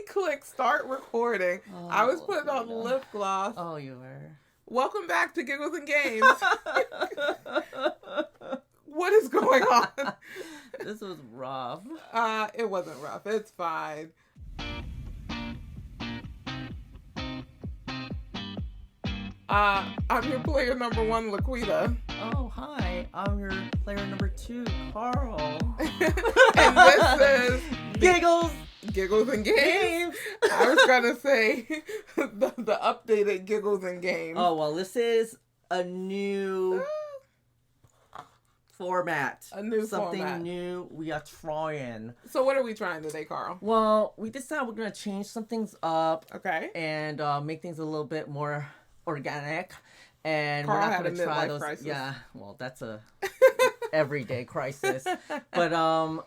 click start recording. I was putting on lip gloss. Oh, you were. Welcome back to Giggles and Games. What is going on? This was rough. It wasn't rough. It's fine. I'm your player number 1, Laquita. Oh, hi. I'm your player number 2, Carl. And this is Giggles and Games. I was going to say the updated Giggles and Games. Oh, well, this is a new format. Something format. new we are trying. So what are we trying today, Carl? Well, we decided we're going to change some things up. Okay. And make things a little bit more organic. And Carl we're not had going a to try midlife those. crisis. Yeah, well, that's a everyday crisis. But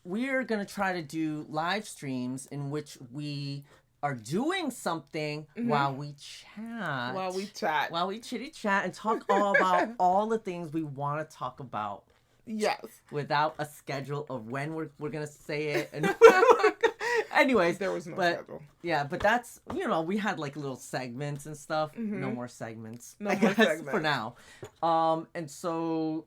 we're going to try to do live streams in which we are doing something while we chat. While we chitty chat and talk all about all the things we want to talk about. Yes. Without a schedule of when we're going to say it. And anyways. There was no schedule. Yeah, but that's, we had like little segments and stuff. Mm-hmm. No more segments. No more segments. For now. And so...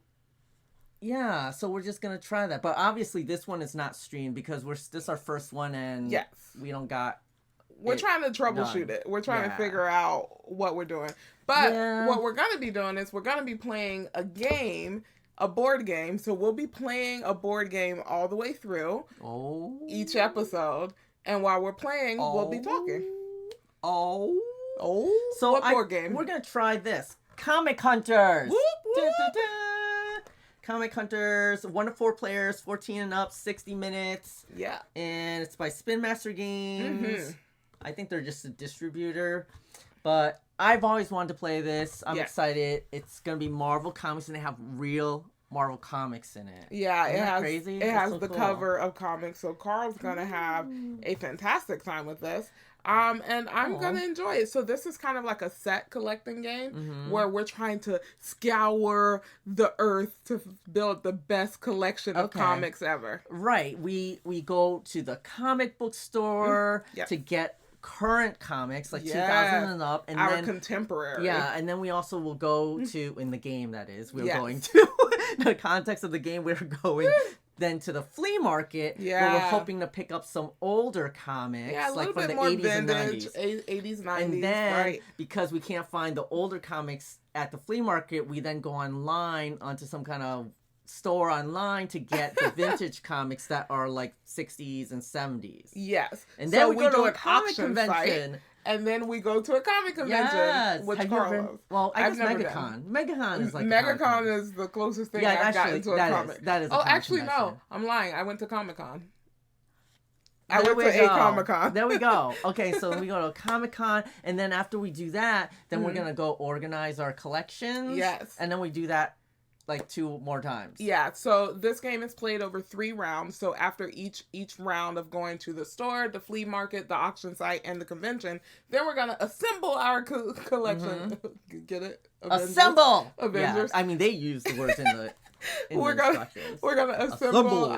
Yeah, so we're just going to try that. But obviously this one is not streamed because this is our first one and yes. we don't got... We're trying to troubleshoot it. We're trying to figure out what we're doing. But what we're going to be doing is we're going to be playing a game, a board game. So we'll be playing a board game all the way through each episode. And while we're playing, we'll be talking. So what board game? We're going to try this. Comic Hunters. Whoop, whoop. Comic Hunters, 1 to 4 players, 14 and up, 60 minutes. Yeah. And it's by Spin Master Games. I think they're just a distributor. But I've always wanted to play this. I'm excited. It's going to be Marvel Comics, and they have real Marvel Comics in it. Yeah, Isn't that crazy? It has so the cool. cover of comics. So Carl's going to have a fantastic time with this. And I'm going to enjoy it. So this is kind of like a set collecting game where we're trying to scour the earth to build the best collection of comics ever. Right. We go to the comic book store to get current comics, like 2000 and up. And our contemporary. Yeah, and then we also will go to, in the game that is, we're going to, the context of the game, we're going... Then to the flea market, where we're hoping to pick up some older comics, like from the 80s vintage, and 90s. 80s, 90s, and then, because we can't find the older comics at the flea market, we then go online onto some kind of store online to get the vintage comics that are like 60s and 70s. Yes. And then we go to an a comic auction convention. Site. And then we go to a comic convention, which Carl loves. Well, I guess MegaCon. MegaCon is like MegaCon is the closest thing I've gotten to a comic. That is. Actually, no. I'm lying. I went to Comic-Con. I went to a Comic-Con. There we go. Okay, so we go to a Comic-Con, and then after we do that, then we're gonna go organize our collections. Yes. And then we do that like 2 more times. Yeah, so this game is played over 3 rounds. So after each round of going to the store, the flea market, the auction site, and the convention, then we're going to assemble our collection. Get it? Avengers. Assemble! Avengers. Yeah, I mean, they use the words in the we're gonna assemble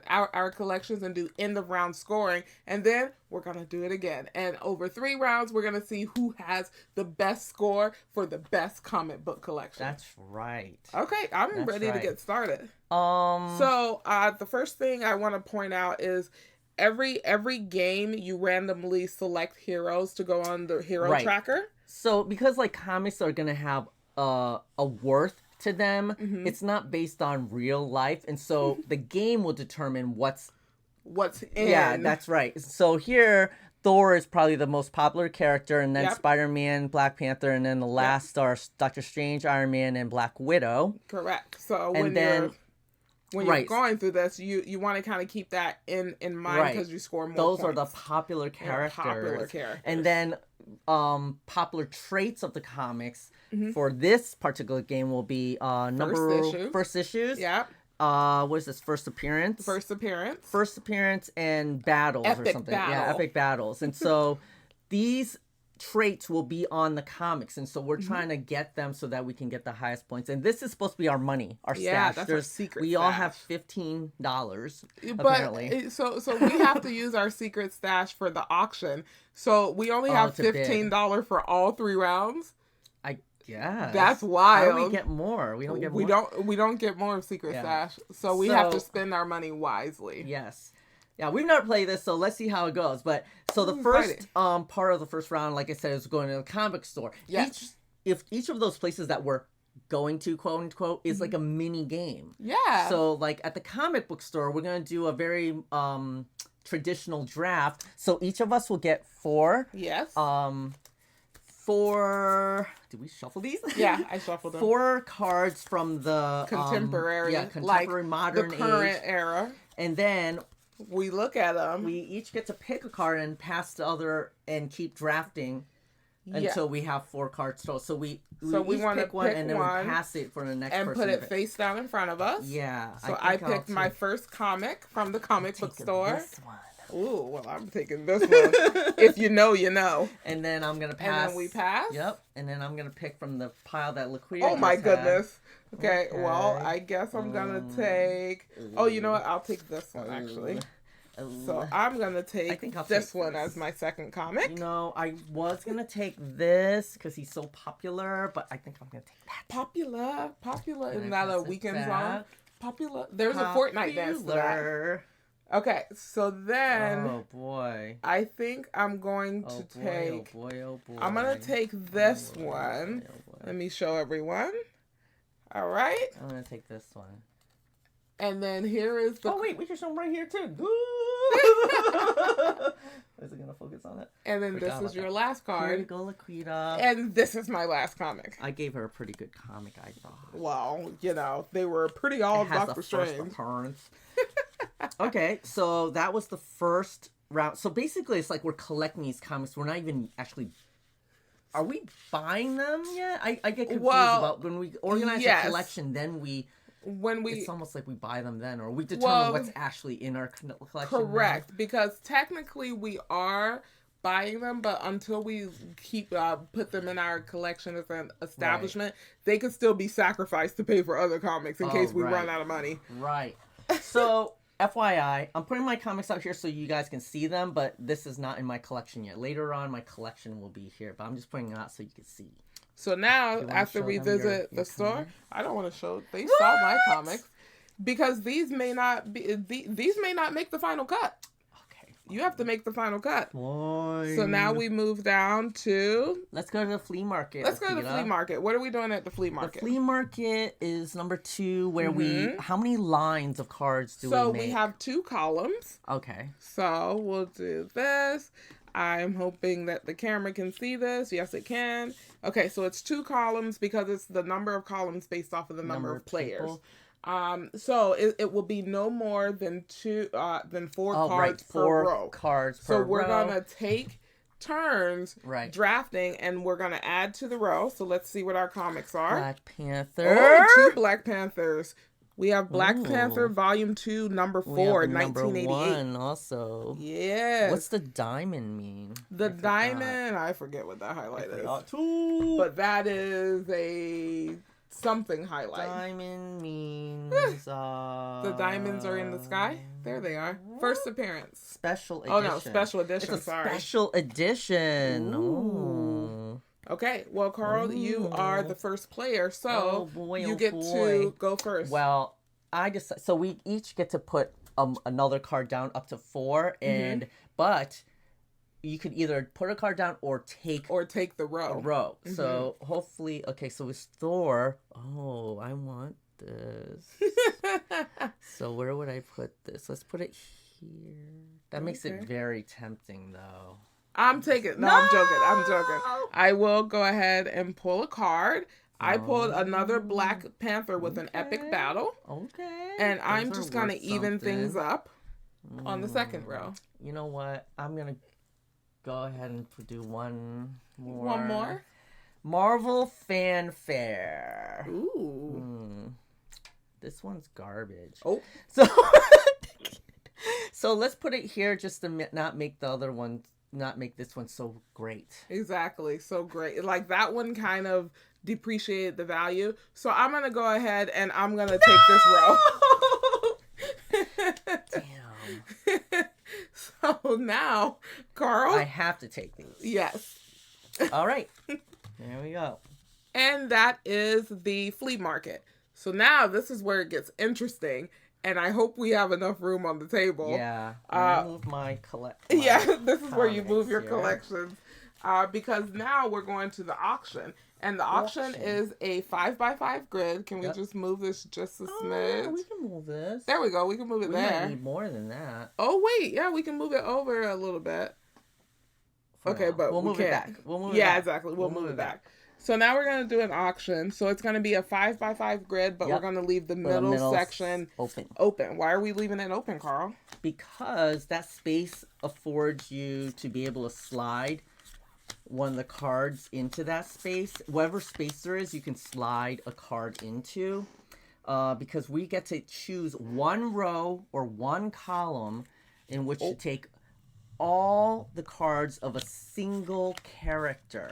our collections and do end of round scoring, and then we're gonna do it again. And over 3 rounds, we're gonna see who has the best score for the best comic book collection. That's right. Okay, I'm ready to get started. So the first thing I want to point out is every game you randomly select heroes to go on the hero tracker. So because like comics are gonna have a worth to them, it's not based on real life, and so the game will determine what's in. Yeah, that's right. So here, Thor is probably the most popular character, and then Spider-Man, Black Panther, and then the last are Doctor Strange, Iron Man, and Black Widow. Correct. So when you're going through this, you want to kind of keep that in mind because you score more Those points. are the popular characters. And then popular traits of the comics for this particular game will be first issues. Yeah. What is this? First appearance, and battles or something. Battle. Yeah, epic battles. And so these traits will be on the comics, and so we're trying to get them so that we can get the highest points. And this is supposed to be our money, our stash. That's our secret we stash. all have $15 apparently. So we have to use our secret stash for the auction. So we only have $15 for all 3 rounds. Yeah, that's wild. How do we get more? We don't get more. We don't get more of secret stash. So we have to spend our money wisely. Yes. Yeah, we've never played this, so let's see how it goes. But so the first part of the first round, like I said, is going to the comic store. Yes. Each of those places that we're going to, quote unquote, is like a mini game. Yeah. So like at the comic book store, we're going to do a very traditional draft. So each of us will get 4. Yes. 4. Did we shuffle these? Yeah, I shuffled them. 4 cards from the contemporary, modern the current age. era. And then we look at them. We each get to pick a card and pass the other and keep drafting until we have 4 cards total. So we each pick one and then we pass it for the next person. And put it face down in front of us. Yeah. So I picked my first comic from the comic book store. This one. Ooh, well, I'm taking this one. If you know, you know. And then I'm going to pass. And then we pass? Yep. And then I'm going to pick from the pile that Laquita Oh, my goodness. Had. Okay, well, I guess I'm going to take... Oh, you know what? I'll take this one, actually. So I'm going to take this one as my second comic. You know, I was going to take this because he's so popular, but I think I'm going to take that. Popular. Isn't that a weekend song? Popular. There's a Fortnite dance to that. Okay, so then... Oh, boy. I think I'm going to take... Oh, boy. I'm going to take this one. Let me show everyone. All right. I'm going to take this one. And then here is the... Oh, wait. We can show them right here, too. Is it going to focus on it? And then this is your last card. Here you go, Laquita. And this is my last comic. I gave her a pretty good comic, I thought. Well, you know, they were pretty all Dr. Strange. Okay, so that was the first round. So basically, it's like we're collecting these comics. We're not even actually... Are we buying them yet? I get confused about when we organize a collection, then it's almost like we buy them then, or we determine what's actually in our collection. Correct, because technically we are buying them, but until we put them in our collection as an establishment, they could still be sacrificed to pay for other comics in case we run out of money. Right. So... FYI, I'm putting my comics out here so you guys can see them, but this is not in my collection yet. Later on, my collection will be here, but I'm just putting it out so you can see. So now, after we visit the store, I don't want to show. They saw my comics because these may not make the final cut. You have to make the final cut. Boy. So now we move down to... Let's go to the flea market. Let's go to the flea market. What are we doing at the flea market? The flea market is number 2, where we... How many lines of cards do we make? So we have 2 columns. Okay. So we'll do this. I'm hoping that the camera can see this. Yes, it can. Okay, so it's 2 columns because it's the number of columns based off of the number of players. People. So it will be no more than 4 cards per row. Cards per so row. we're gonna take turns drafting, and we're gonna add to the row. So let's see what our comics are. Black Panther. Oh, 2 Black Panthers. We have Black Panther Volume 2, Number 4, 1988. Number 1 also. Yes. What's the diamond mean? The diamond, I forget what that highlight is. But that is a... something highlight. Diamond means the diamonds are in the sky. There they are. First appearance. Special edition. Oh no, special edition. It's a special edition. Ooh. Okay, well, Carl, you are the first player, so you get to go first. Well, so we each get to put another card down up to 4, and but. You could either put a card down or take the row. Mm-hmm. So hopefully, okay. So with Thor, I want this. So where would I put this? Let's put it here. That makes it very tempting, though. I'm joking. I'm joking. I will go ahead and pull a card. I pulled another Black Panther with an epic battle. Okay. And I'm just gonna even things up on the second row. You know what? I'm gonna go ahead and do one more. One more? Marvel Fanfare. Ooh. This one's garbage. Oh. So let's put it here just to not make the other one not make this one so great. Exactly. So great. Like that one kind of depreciated the value. So I'm going to go ahead and I'm going to take this row. Damn. So now, Carl. I have to take these. Yes. All right. There we go. And that is the flea market. So now this is where it gets interesting. And I hope we have enough room on the table. Yeah. I move my collection. Yeah, this is where you move your collections. Because now we're going to the auction. And the auction is a 5x5 grid. Can we just move this just a smidge? We can move this. There we go. We can move it there. We might need more than that. Oh, wait. Yeah, we can move it over a little bit. Okay, but we'll move it back. We'll move it back. Exactly. We'll move it back. So now we're going to do an auction. So it's going to be a 5x5 grid, but we're going to leave the middle section open. Why are we leaving it open, Carl? Because that space affords you to be able to slide one of the cards into that space. Whatever space there is, you can slide a card into. Because we get to choose one row or one column in which to take all the cards of a single character.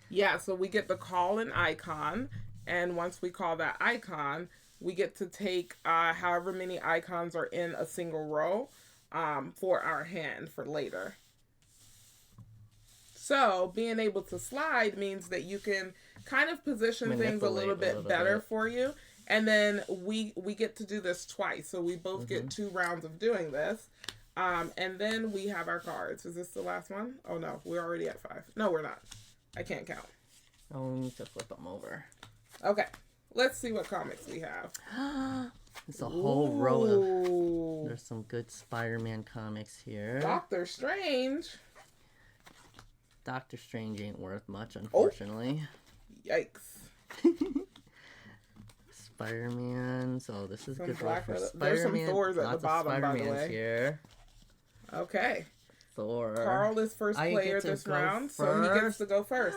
Yeah, so we get to call an icon, and once we call that icon, we get to take however many icons are in a single row for our hand for later. So being able to slide means that you can kind of position things a little bit better for you. And then we get to do this twice. So we both get 2 rounds of doing this. And then we have our cards. Is this the last one? Oh, no. We're already at 5. No, we're not. I can't count. Oh, we need to flip them over. Okay. Let's see what comics we have. It's a whole row of... There's some good Spider-Man comics here. Doctor Strange. Doctor Strange ain't worth much, unfortunately. Oh. Yikes. Spider-Man. So this is good for Spider-Man. There's some Thors at the bottom, by the way. Here. Okay. Thor. Carl is first player this round, so he gets to go first.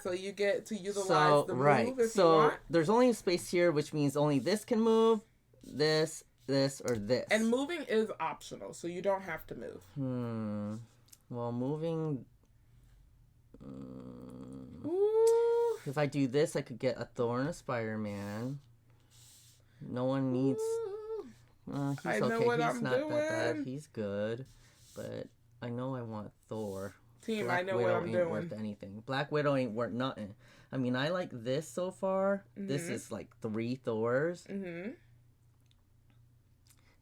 So you get to utilize the move if you want. There's only a space here, which means only this can move, this, or this. And moving is optional, so you don't have to move. Well, moving... if I do this, I could get a Thor and a Spider-Man. No one needs... he's I know okay. what He's I'm not doing. that bad. He's good. But I know I want Thor. Team, Black I know Widow what I'm ain't doing. Worth anything. Black Widow ain't worth nothing. I mean, I like this so far. This is like 3 Thors.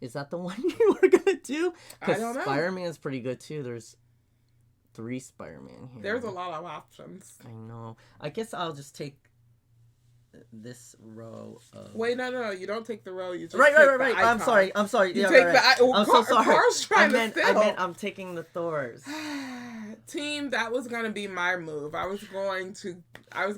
Is that the one you were gonna do? I don't know. Spider-Man's pretty good too. There's 3 Spider-Man here. There's a lot of options. I know. I guess I'll just take this row of... Wait, no. You don't take the row. You just right. I'm sorry. You take the icon. I'm so sorry. Carl's trying to steal. I meant I'm taking the Thors. Team, that was gonna be my move. I was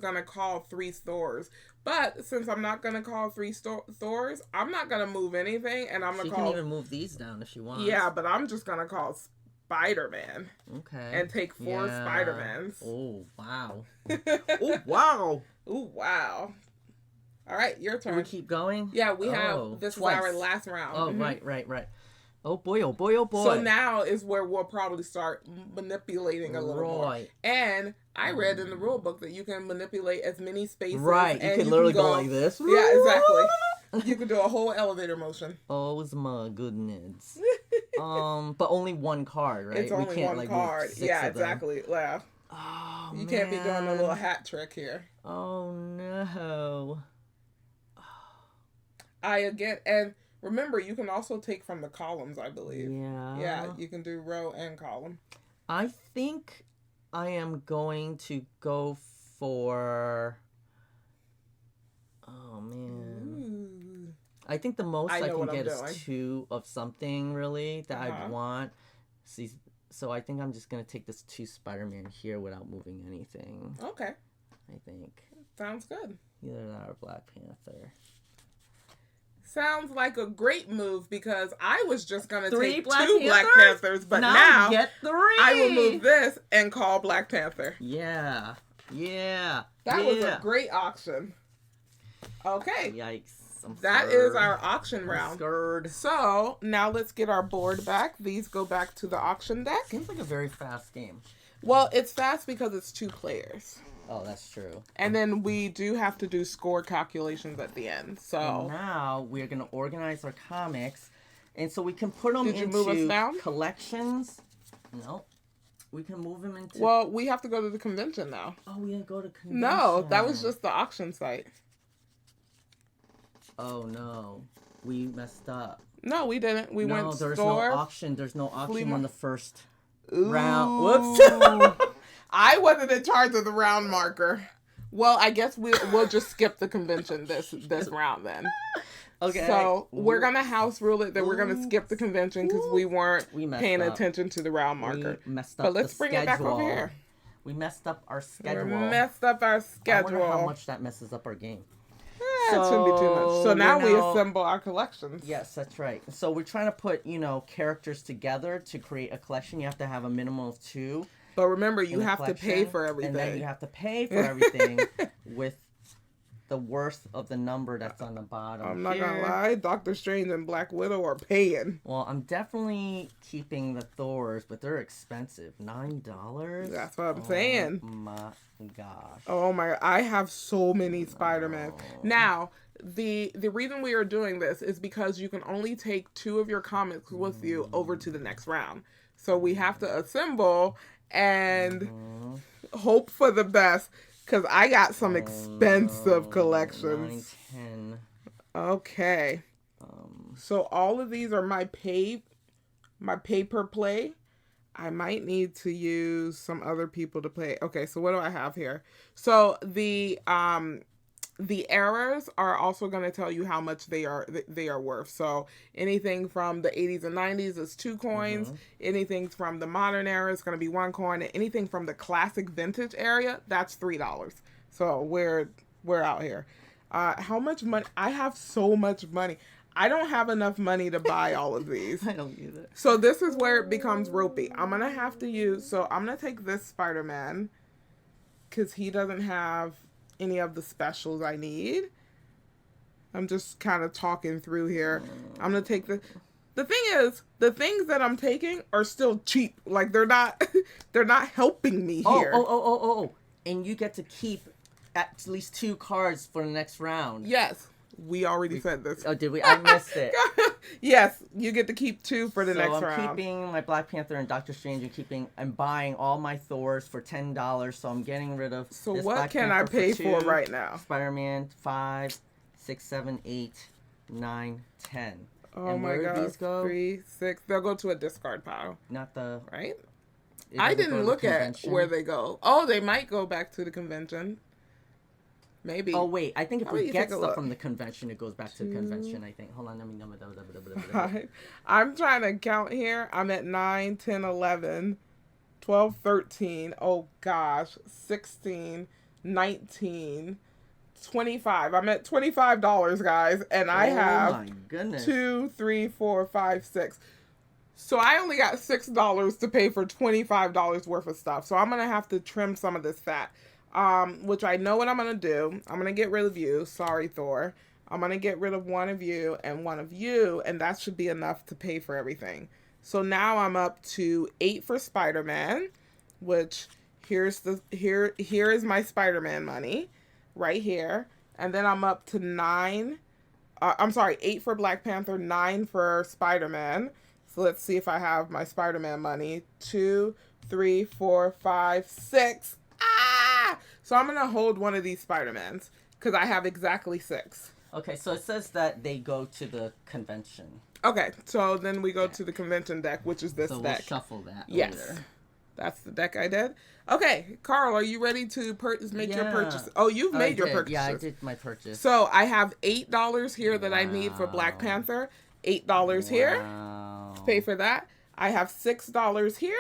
gonna call 3 Thors. But since I'm not gonna call 3 Thors, I'm not gonna move anything, and I'm gonna call... She can even move these down if she wants. Yeah, but I'm just gonna call Spider-Man. Okay. And take 4 Spider-Mans. Oh, wow. Oh, wow. Ooh, wow. All right, your turn. Do we keep going? Yeah, we have... This twice. is our last round. Oh, right. Oh, boy. So now is where we'll probably start manipulating a little more. And I read in the rule book that you can manipulate as many spaces. Right, you can literally go like this. Yeah, exactly. You can do a whole elevator motion. Oh, my goodness. But only one card, right? It's only one card. Yeah, exactly. Yeah. Oh, you can't be doing a little hat trick here. Oh, no. And remember, you can also take from the columns, I believe. Yeah. Yeah, you can do row and column. I think I am going to go for... Oh, man. Ooh. I think the most I can get is 2 of something, really, that I want. See, so I think I'm just going to take this 2 Spider-Man here without moving anything. Okay. I think. Sounds good. Either that or Black Panther. Sounds like a great move because I was just going to take 2 Black Panthers, but now get 3. I will move this and call Black Panther. Yeah. That was a great auction. Okay. Yikes. That is our auction round. Scared. So now let's get our board back. These go back to the auction deck. Seems like a very fast game. Well, it's fast because it's 2 players. Oh, that's true. And then we do have to do score calculations at the end. So and now we're going to organize our comics. And so we can put them into move us down? Collections. No. We can move them into... Well, we have to go to the convention now. Oh, we didn't go to convention. No, that was just the auction site. Oh, no. We messed up. No, we didn't. We went store. No, no auction. There's no auction on the first Ooh. round. Whoops. I wasn't in charge of the round marker. Well, I guess we'll just skip the convention this round then. Okay. So we're going to house rule it that we're going to skip the convention because we weren't paying attention to the round marker. We messed up but let's bring it back over here. We messed up our schedule. I wonder how much that messes up our game. It shouldn't be too much. So now we assemble our collections. Yes, that's right. So we're trying to put, characters together to create a collection. You have to have a minimum of 2. But remember, you have to pay for everything. And then you have to pay for everything with the worth of the number that's on the bottom. I'm not going to lie. Doctor Strange and Black Widow are paying. Well, I'm definitely keeping the Thors, but they're expensive. $9? That's what I'm saying. Oh, my gosh. Oh, my. I have so many Spider-Man. Now, the reason we are doing this is because you can only take 2 of your comics with you over to the next round. So we have to assemble and hope for the best. Because I got some expensive collections. 9, 10. Okay. So all of these are my pay per play. I might need to use some other people to play. Okay, so what do I have here? So the errors are also going to tell you how much they are worth. So anything from the 80s and 90s is 2 coins. Anything from the modern era is going to be 1 coin. And anything from the classic vintage area, that's $3. So we're out here. How much money? I have so much money. I don't have enough money to buy all of these. I don't either. So this is where it becomes ropey. I'm going to have to I'm going to take this Spider-Man because he doesn't have any of the specials I need. I'm just kind of talking through here. I'm going to take the thing is, the things that I'm taking are still cheap. Like they're not helping me here. Oh. And you get to keep at least 2 cards for the next round. Yes. We already said this. Oh, did we? I missed it. Yes, you get to keep 2 for the next round. So I'm keeping my Black Panther and Doctor Strange, I'm buying all my Thors for $10, so I'm getting rid of So what Black can Panther I pay for right now? Spider-Man, 5, 6, 7, 8, 9, 10. Oh and my God. These go? 3, 6. They'll go to a discard pile. Not the... Right? I didn't look at where they go. Oh, they might go back to the convention. Maybe. Oh, wait. I think if we get stuff from the convention, it goes back to the convention, I think. Hold on. Let me... I'm trying to count here. I'm at 9, 10, 11, 12, 13. Oh, gosh. 16, 19, 25. I'm at $25, guys. And I have my goodness. 2, 3, 4, 5, 6. So I only got $6 to pay for $25 worth of stuff. So I'm going to have to trim some of this fat. Which I know what I'm going to do. I'm going to get rid of you. Sorry, Thor. I'm going to get rid of one of you, and that should be enough to pay for everything. So now I'm up to 8 for Spider-Man, which here is my Spider-Man money right here. And then I'm up to 9. 8 for Black Panther, 9 for Spider-Man. So let's see if I have my Spider-Man money. 2, 3, 4, 5, 6. So I'm going to hold one of these Spider-Mans because I have exactly 6. Okay, so it says that they go to the convention. Okay, so then we go to the convention deck, which is this deck. So we'll shuffle that Yes. later. That's the deck I did. Okay, Carl, are you ready to make your purchase? Oh, you've made your purchase. Yeah, I did my purchase. So I have $8 here that I need for Black Panther. $8 here to pay for that. I have $6 here.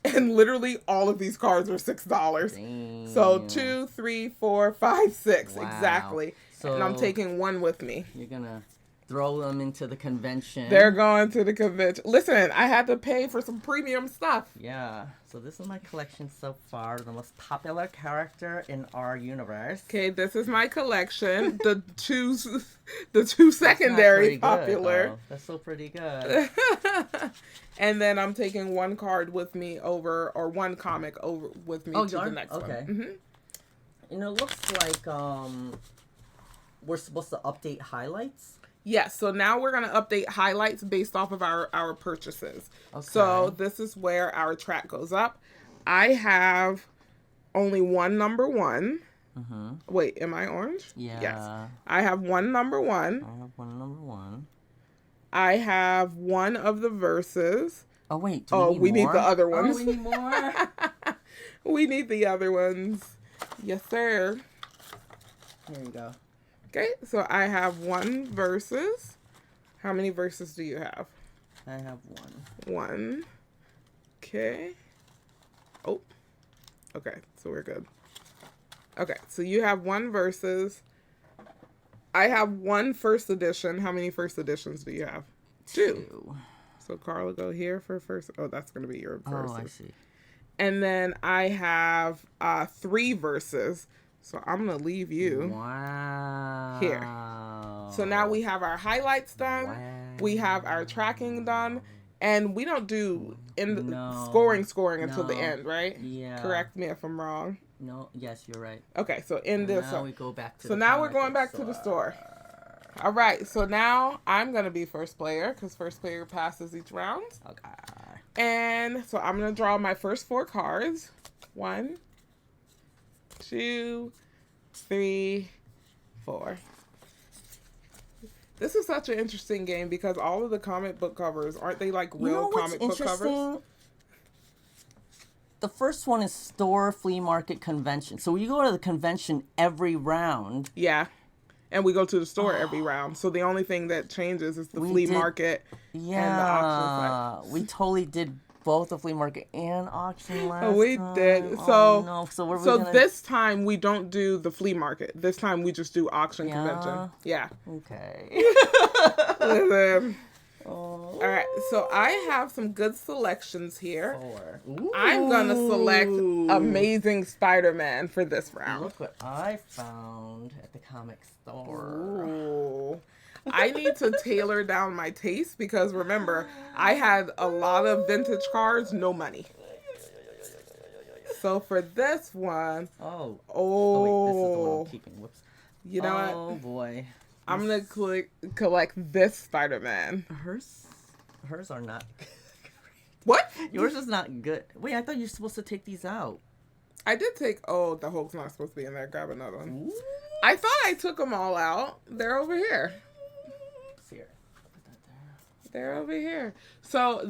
And literally all of these cards are $6. Damn. So 2, 3, 4, 5, 6. Wow. Exactly. So and I'm taking 1 with me. You're gonna throw them into the convention. They're going to the convention. Listen, I had to pay for some premium stuff. Yeah. So this is my collection so far. The most popular character in our universe. Okay, this is my collection. The two secondary popular. Oh, that's still pretty good. And then I'm taking one card with me over, or one comic over with me to the next one. Mm-hmm. And it looks like we're supposed to update highlights. Yes, so now we're going to update highlights based off of our purchases. Okay. So this is where our track goes up. I have only one number 1. Mm-hmm. Wait, am I orange? Yeah. Yes. I have one number 1. I have one number 1. I have one of the verses. Oh, wait. We need the other ones. Oh, we need more? We need the other ones. Yes, sir. Here you go. Okay, so I have one verses. How many verses do you have? I have 1. 1. Okay. Oh. Okay, so we're good. Okay, so you have 1 verses. I have 1 first edition. How many first editions do you have? 2. So Carla, go here for first. Oh, that's going to be your verses. Oh, I see. And then I have 3 verses. So I'm going to leave you here. So now we have our highlights done. Wow. We have our tracking done. And we don't do scoring until the end, right? Yeah. Correct me if I'm wrong. No, yes, you're right. Okay, so in this. Now we go back to so now we're going back to the store. All right, so now I'm going to be first player because first player passes each round. Okay. And so I'm going to draw my first 4 cards. 1, 2, 3, 4. This is such an interesting game because all of the comic book covers, aren't they like real comic book covers? The first one is store, flea market, convention. So you go to the convention every round. Yeah. And we go to the store every round. So the only thing that changes is the flea market and the auction site. We totally did both the flea market and auction last time. We did. So this time we don't do the flea market. This time we just do auction convention. Yeah. Okay. All right. So I have some good selections here. I'm going to select Amazing Spider-Man for this round. Look what I found at the comic store. Ooh. I need to tailor down my taste because remember, I had a lot of vintage cards, no money. So for this one, wait, this is the one I'm keeping. Whoops. You know what? Oh boy, I'm gonna collect this Spider-Man. Hers are not. What? Yours is not good. Wait, I thought you were supposed to take these out. I did take. Oh, the Hulk's not supposed to be in there. Grab another one. Ooh. I thought I took them all out. They're over here. Here. They're over here. So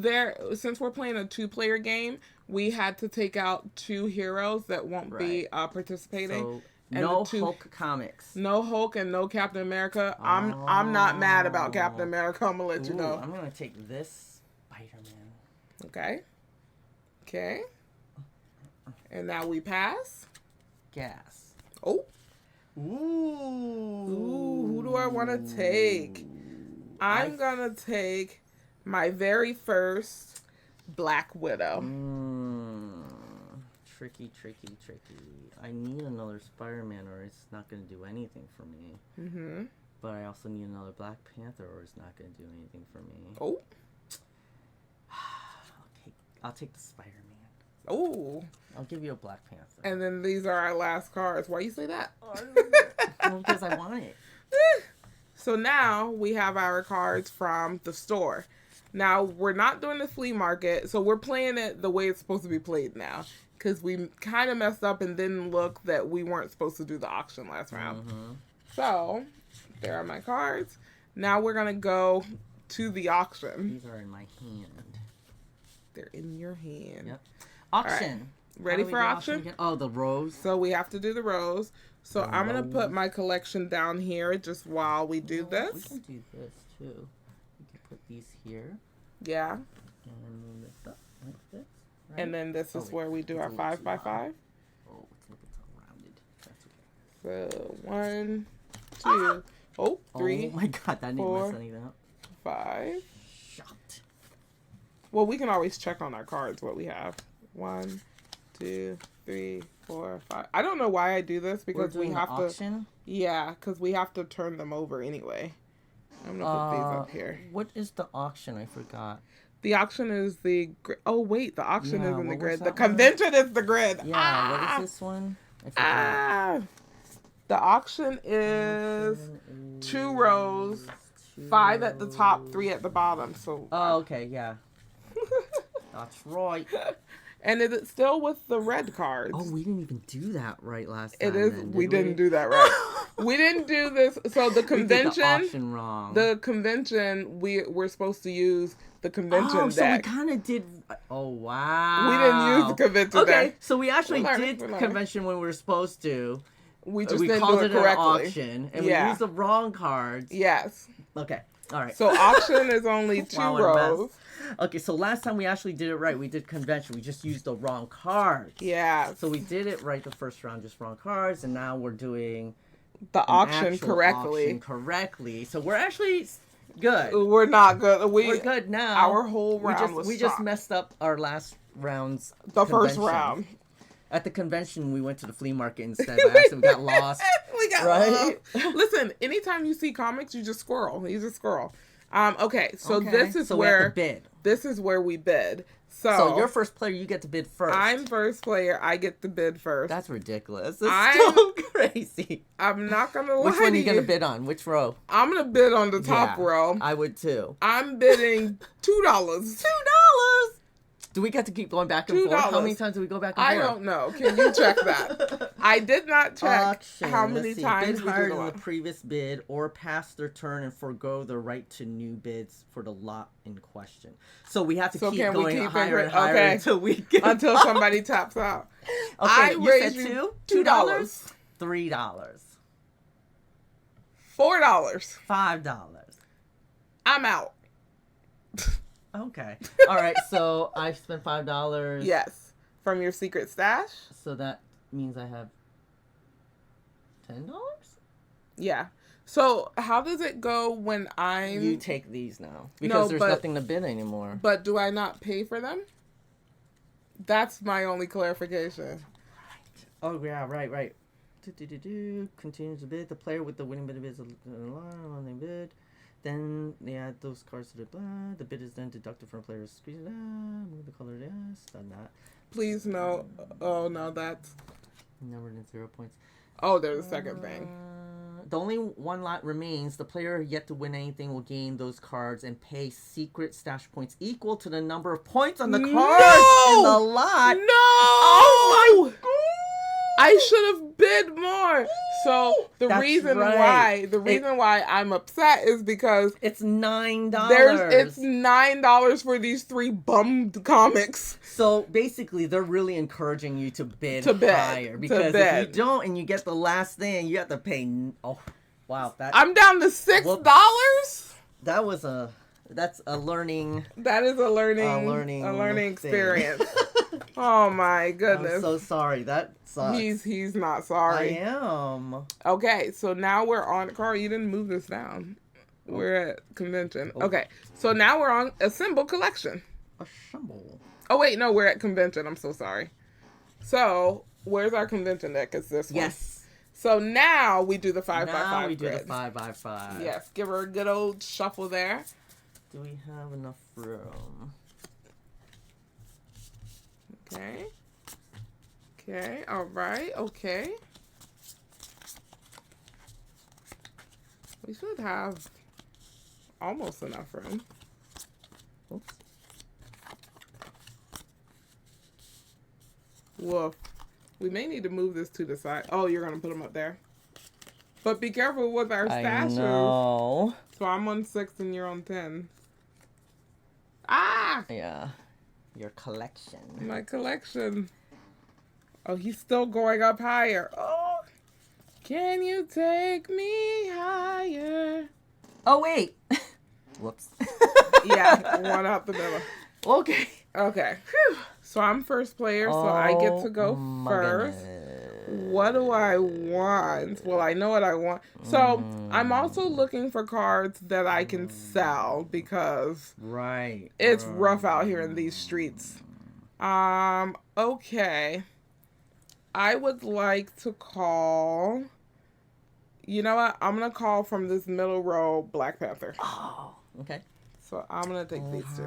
since we're playing a 2-player game, we had to take out 2 heroes that won't be participating. So no Hulk comics. No Hulk and no Captain America. I'm not mad about Captain America. I'm gonna let you know. I'm gonna take this Spider-Man. Okay. And now we pass. Gas. Oh. Ooh, who do I want to take? I'm going to take my very first Black Widow. Tricky. I need another Spider-Man or it's not going to do anything for me. Mm-hmm. But I also need another Black Panther or it's not going to do anything for me. Oh. I'll take the Spider-Man. Oh. I'll give you a Black Panther. And then these are our last cards. Why you say that? Because I want it. So now we have our cards from the store. Now, we're not doing the flea market, so we're playing it the way it's supposed to be played now. Because we kind of messed up and didn't look that we weren't supposed to do the auction last round. Mm-hmm. So, there are my cards. Now we're going to go to the auction. These are in my hand. They're in your hand. Yep. Auction. Right. Ready for auction? Oh, the rows. So we have to do the rows. So I'm going to put my collection down here just while we do this. We can do this too. We can put these here. Yeah. And move this up like this. Right? And then this is where we do our 5x5. Oh, it's rounded. That's okay. So 1, 2, Oh, 3. Oh my god, that didn't mess anything up. 5. Shot. Well, we can always check on our cards what we have. 1, 2, 3, 4, 5. I don't know why I do this because we have to. Auction? Yeah, because we have to turn them over anyway. I'm gonna put these up here. What is the auction? I forgot. The auction is the. Oh wait, the auction isn't the grid. The convention is the grid. Yeah. What is this one? I forgot. The auction is 2 rows, 5 at the top, 3 at the bottom. So. Oh, okay, yeah. That's right. And is it still with the red cards? Oh, we didn't even do that right last time. It is. We didn't do that right. We didn't do this. So the convention. We did the auction wrong. The convention. We're supposed to use the convention deck. So we kind of did. Oh wow. We didn't use the convention deck. Okay, so we actually did convention when we were supposed to. We just didn't do it correctly. An auction, and we used the wrong cards. Yes. Okay. All right. So auction is only 2 rows. Okay, so last time we actually did it right. We did convention. We just used the wrong cards. Yeah. So we did it right the first round, just wrong cards, and now we're doing the auction correctly. So we're actually good. We're not good. We're good now. Our whole round we just messed up our last round's first round. At the convention, we went to the flea market instead. By accident, we got lost. We got lost. Listen, anytime you see comics, you just squirrel. You just squirrel. Okay, so this is where we have to bid. This is where we bid. So you're first player, you get to bid first. I'm first player, I get to bid first. That's ridiculous. That's so crazy. I'm not gonna lie. Which one are you gonna bid on? Which row? I'm gonna bid on the top row. I would too. I'm bidding $2. Do we get to keep going back and forth? How many times do we go back and forth? I don't know. Can you check that? I did not check how many times bid higher than the previous bid or pass their turn and forgo the right to new bids for the lot in question. So we have to keep going higher and higher until we get until somebody taps out. Okay, you said $2? $2. $3. $4. $5. I'm out. Okay. All right. So I spent $5. Yes. From your secret stash. So that means I have $10. Yeah. So how does it go when I'm? You take these now because there's nothing to bid anymore. But do I not pay for them? That's my only clarification. Right. Oh yeah. Right. Continues to bid. The player with the winning bid bids on the bid. Then they add those cards to the blah. The bid is then deducted from player's screen. Move the color. Yes, done that. Please no. Oh no, that's numbered in 0 points. Oh, there's a second thing. The only one lot remains. The player yet to win anything will gain those cards and pay secret stash points equal to the number of points on the cards in the lot. No! Oh my god! I should have bid more. So the reason why I'm upset is because it's $9. It's $9 for these 3 bummed comics. So basically, they're really encouraging you to bid higher because if you don't and you get the last thing, you have to pay. Oh, wow! I'm down to $6. That's a learning. That is a learning experience. Oh my goodness! I'm so sorry. That sucks. He's not sorry. I am. Okay, so now we're on. Carl, you didn't move this down. Oh. We're at convention. Oh. Okay, so now we're on assemble collection. Assemble. Oh wait, no, we're at convention. I'm so sorry. So where's our convention deck? Is this one? Yes. So now we do the 5x5. Now we do the 5x5. Yes, give her a good old shuffle there. Do we have enough room? Okay, all right, okay. We should have almost enough room. Oops. Woof. We may need to move this to the side. Oh, you're going to put them up there. But be careful with our stashes. I know. So I'm on 6 and you're on 10. Ah! Yeah. Your collection. My collection. Oh, he's still going up higher. Oh, can you take me higher? Oh, wait. Whoops. Yeah, one out the middle. Okay. Okay. Whew. So I'm first player, so I get to go first. Goodness. What do I want? Well, I know what I want. So I'm also looking for cards that I can sell because it's rough out here in these streets. Okay. I would like to call. You know what? I'm gonna call from this middle row Black Panther. Oh, okay. So I'm gonna take these two.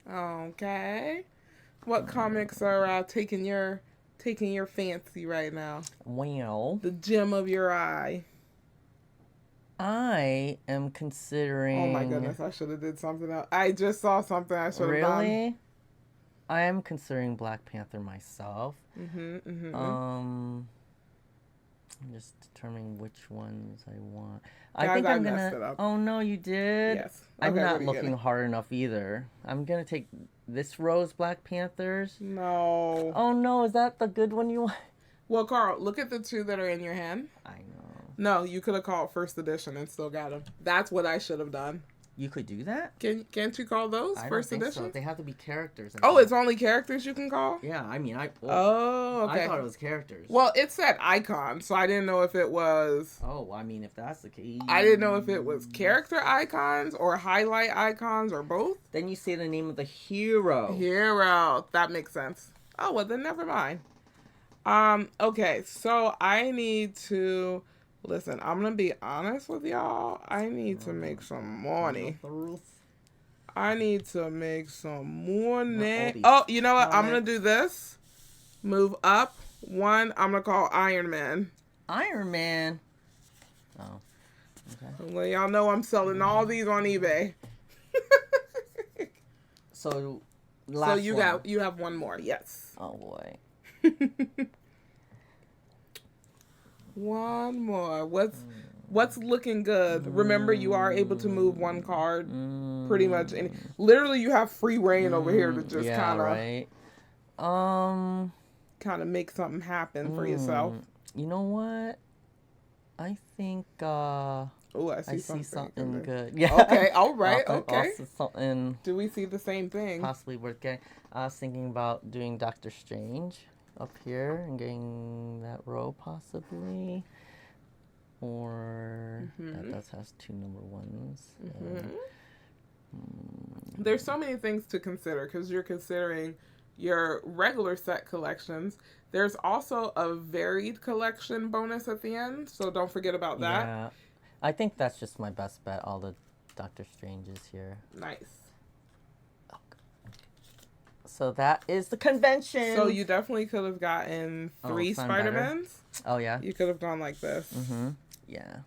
Okay. What comics are taking your fancy right now? Well, the gem of your eye. I am considering. Oh my goodness! I should have did something else. I just saw something I should have done. Really? I am considering Black Panther myself. I'm just determining which ones I want. Guys, I think I'm messed it gonna. up. Oh no, you did. Yes. Okay, I'm not looking hard enough either. I'm gonna take this row's Black Panthers. No. Oh no, is that the good one you want? Well, Carl, look at the two that are in your hand. I know. No, you could have called first edition and still got them. That's what I should have done. You could do that? Can't you call those first edition? So. They have to be characters. Oh, it's only characters you can call? Yeah, I mean, okay. I thought it was characters. Well, it said icons, so I didn't know if it was... Oh, I mean, if that's the case... I didn't know if it was character icons or highlight icons or both. Then you say the name of the hero. Hero. That makes sense. Oh, well, then never mind. Okay, so I need to... Listen, I'm going to be honest with y'all. I need to make some money. I need to make some money. Oh, you know what? I'm going to do this. Move up. One, I'm going to call Iron Man. Iron Man? Oh. Okay. Well, y'all know I'm selling all these on eBay. So you have one more. Yes. Oh, boy. One more. What's looking good? Remember, you are able to move one card pretty much. And literally, you have free reign over here to just kind of make something happen for yourself. You know what? I think I see something good. Yeah. Okay. All right. Okay. Also something. Do we see the same thing? Possibly worth getting. I was thinking about doing Doctor Strange up here and getting that row possibly, or that has two number ones. There's so many things to consider because you're considering your regular set collections. There's also a varied collection bonus at the end, so don't forget about that. Yeah, I think that's just my best bet. All the Doctor Stranges here. Nice. So that is the convention. So you definitely could have gotten 3 Spider-Mans. Oh, yeah? You could have gone like this. Yeah.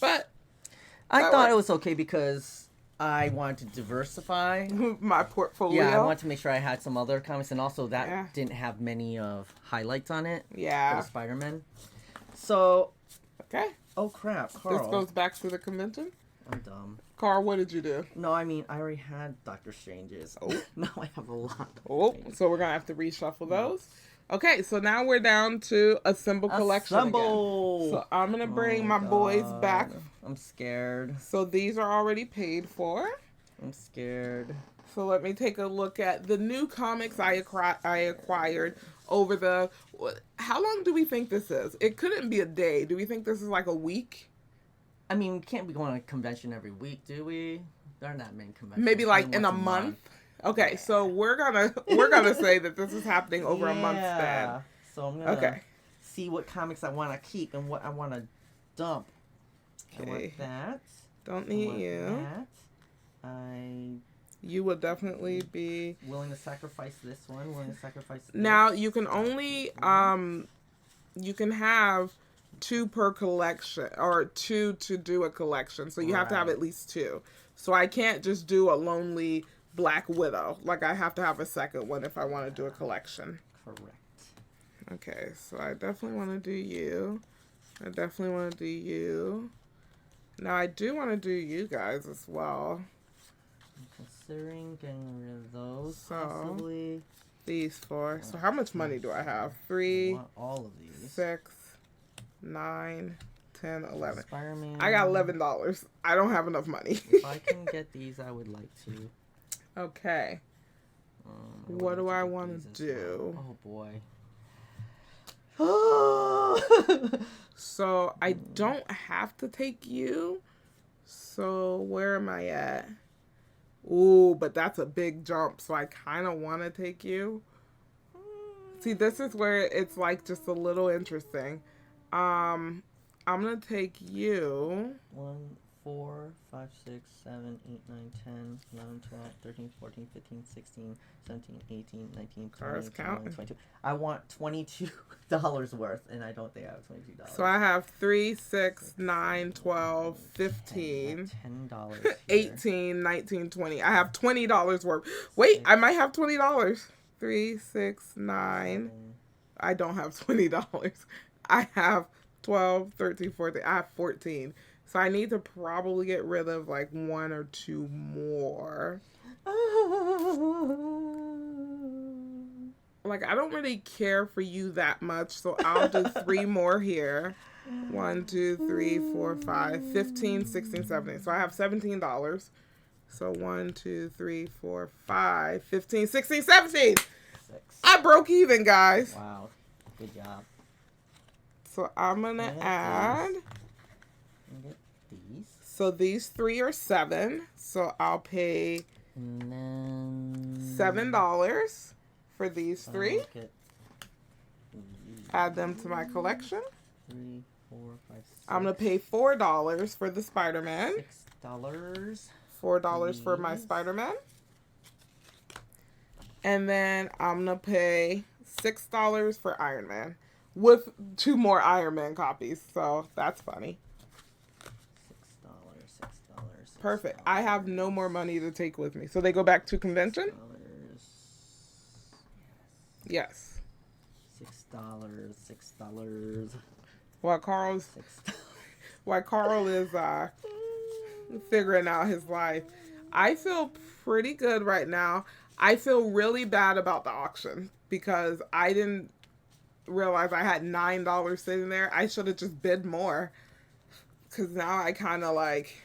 But I thought it was okay because I wanted to diversify my portfolio. Yeah, I wanted to make sure I had some other comics, and also that didn't have many of highlights on it. Yeah. For the Spider-Man. So. Okay. Oh, crap. Carl. This goes back to the convention? I'm dumb. Carl, what did you do? No, I mean, I already had Doctor Strange's. Oh. Now I have a lot. So we're going to have to reshuffle those. Okay, so now we're down to Assemble Collection again. So I'm going to bring my boys back. I'm scared. So these are already paid for. I'm scared. So let me take a look at the new comics I acquired over the... How long do we think this is? It couldn't be a day. Do we think this is like a week? I mean, we can't be going to a convention every week, do we? There aren't that many conventions. Maybe like in a month? Okay, so we're gonna say that this is happening over a month span. So I'm gonna see what comics I want to keep and what I want to dump. Okay. I want that. Don't need you. That. You will definitely be willing to sacrifice this one. Willing to sacrifice this. Now you can only you can have 2 per collection, or 2 to do a collection. So you have to have at least 2. So I can't just do a lonely Black Widow. Like, I have to have a second one if I want to do a collection. Correct. Okay, so I definitely want to do you. I definitely want to do you. Now, I do want to do you guys as well. I'm considering getting rid of those, possibly. These 4. So how much money do I have? 3, I want all of these. 6, 9, 10, 11. Spider-Man. I got $11. I don't have enough money. If I can get these, I would like to. Okay. What do I want to do? Well. Oh, boy. So I don't have to take you. So where am I at? Ooh, but that's a big jump. So I kind of want to take you. See, this is where it's like just a little interesting. I'm going to take you. 1, 4, 5, 6, 7, 8, 9, 10, 11, 12, 13, 14, 15, 16, 17, 18, 19, 20, 21, 22. I want $22 worth, and I don't think I have $22. So I have 3, 6, 9, 12, 15, $10 18, 19, 20. I have $20 worth. Wait, I might have $20. 3, 6, 9. I don't have $20. I have 12, 13, 14. I have 14. So I need to probably get rid of like 1 or 2 more. Like, I don't really care for you that much, so I'll do 3 more here. 1, 2, 3, 4, 5, 15, 16, 17. So I have $17. So 1, 2, 3, 4, 5, 15, 16, 17. 6. I broke even, guys. Wow. Good job. So I'm going to add. Get these. So these 3 are 7. So I'll pay and then $7 for these 3. Add them to my collection. 3, 4, 5, 6. I'm going to pay $4 for the Spider-Man. $6. $4 for my Spider-Man. And then I'm going to pay $6 for Iron Man. With 2 more Iron Man copies. So that's funny. $6. Perfect. I have no more money to take with me. So they go back to convention? Yes. $6. While Carl is figuring out his life. I feel pretty good right now. I feel really bad about the auction because I didn't realize I had $9 sitting there. I should have just bid more because now I kind of like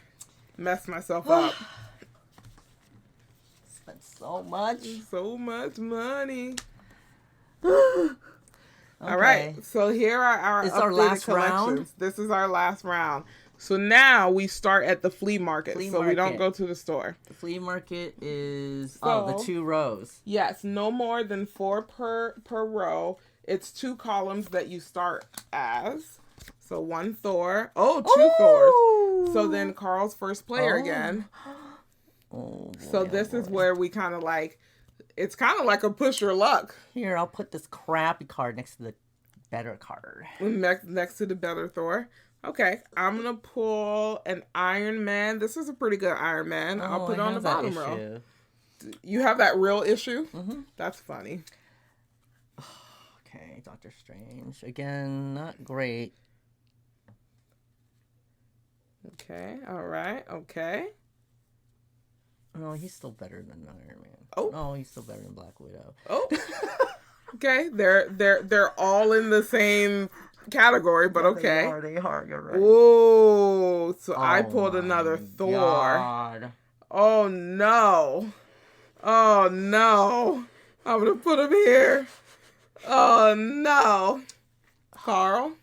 messed myself up. Spent so much money. Okay. All right, so here are our updated collections. Round? This is our last round. So now we start at the flea market. We don't go to the store. The flea market is the 2 rows. Yes, no more than 4 per row. It's 2 columns that you start as. So 1 Thor. Oh, 2 Thors. So then Carl's first player again. Oh, boy, so this is where we kind of like, it's kind of like a push your luck. Here, I'll put this crappy card next to the better card. Next to the better Thor. Okay, I'm going to pull an Iron Man. This is a pretty good Iron Man. I'll put it on the bottom row. You have that real issue? Mm-hmm. That's funny. Okay, Doctor Strange. Again, not great. Okay, all right, okay. No, he's still better than Iron Man. Oh. No, he's still better than Black Widow. Oh. Okay, they're all in the same category, but okay. They are, you're right. Whoa, so I pulled another Thor. God. Oh, no. Oh, no. I'm going to put him here. Oh, no. Carl?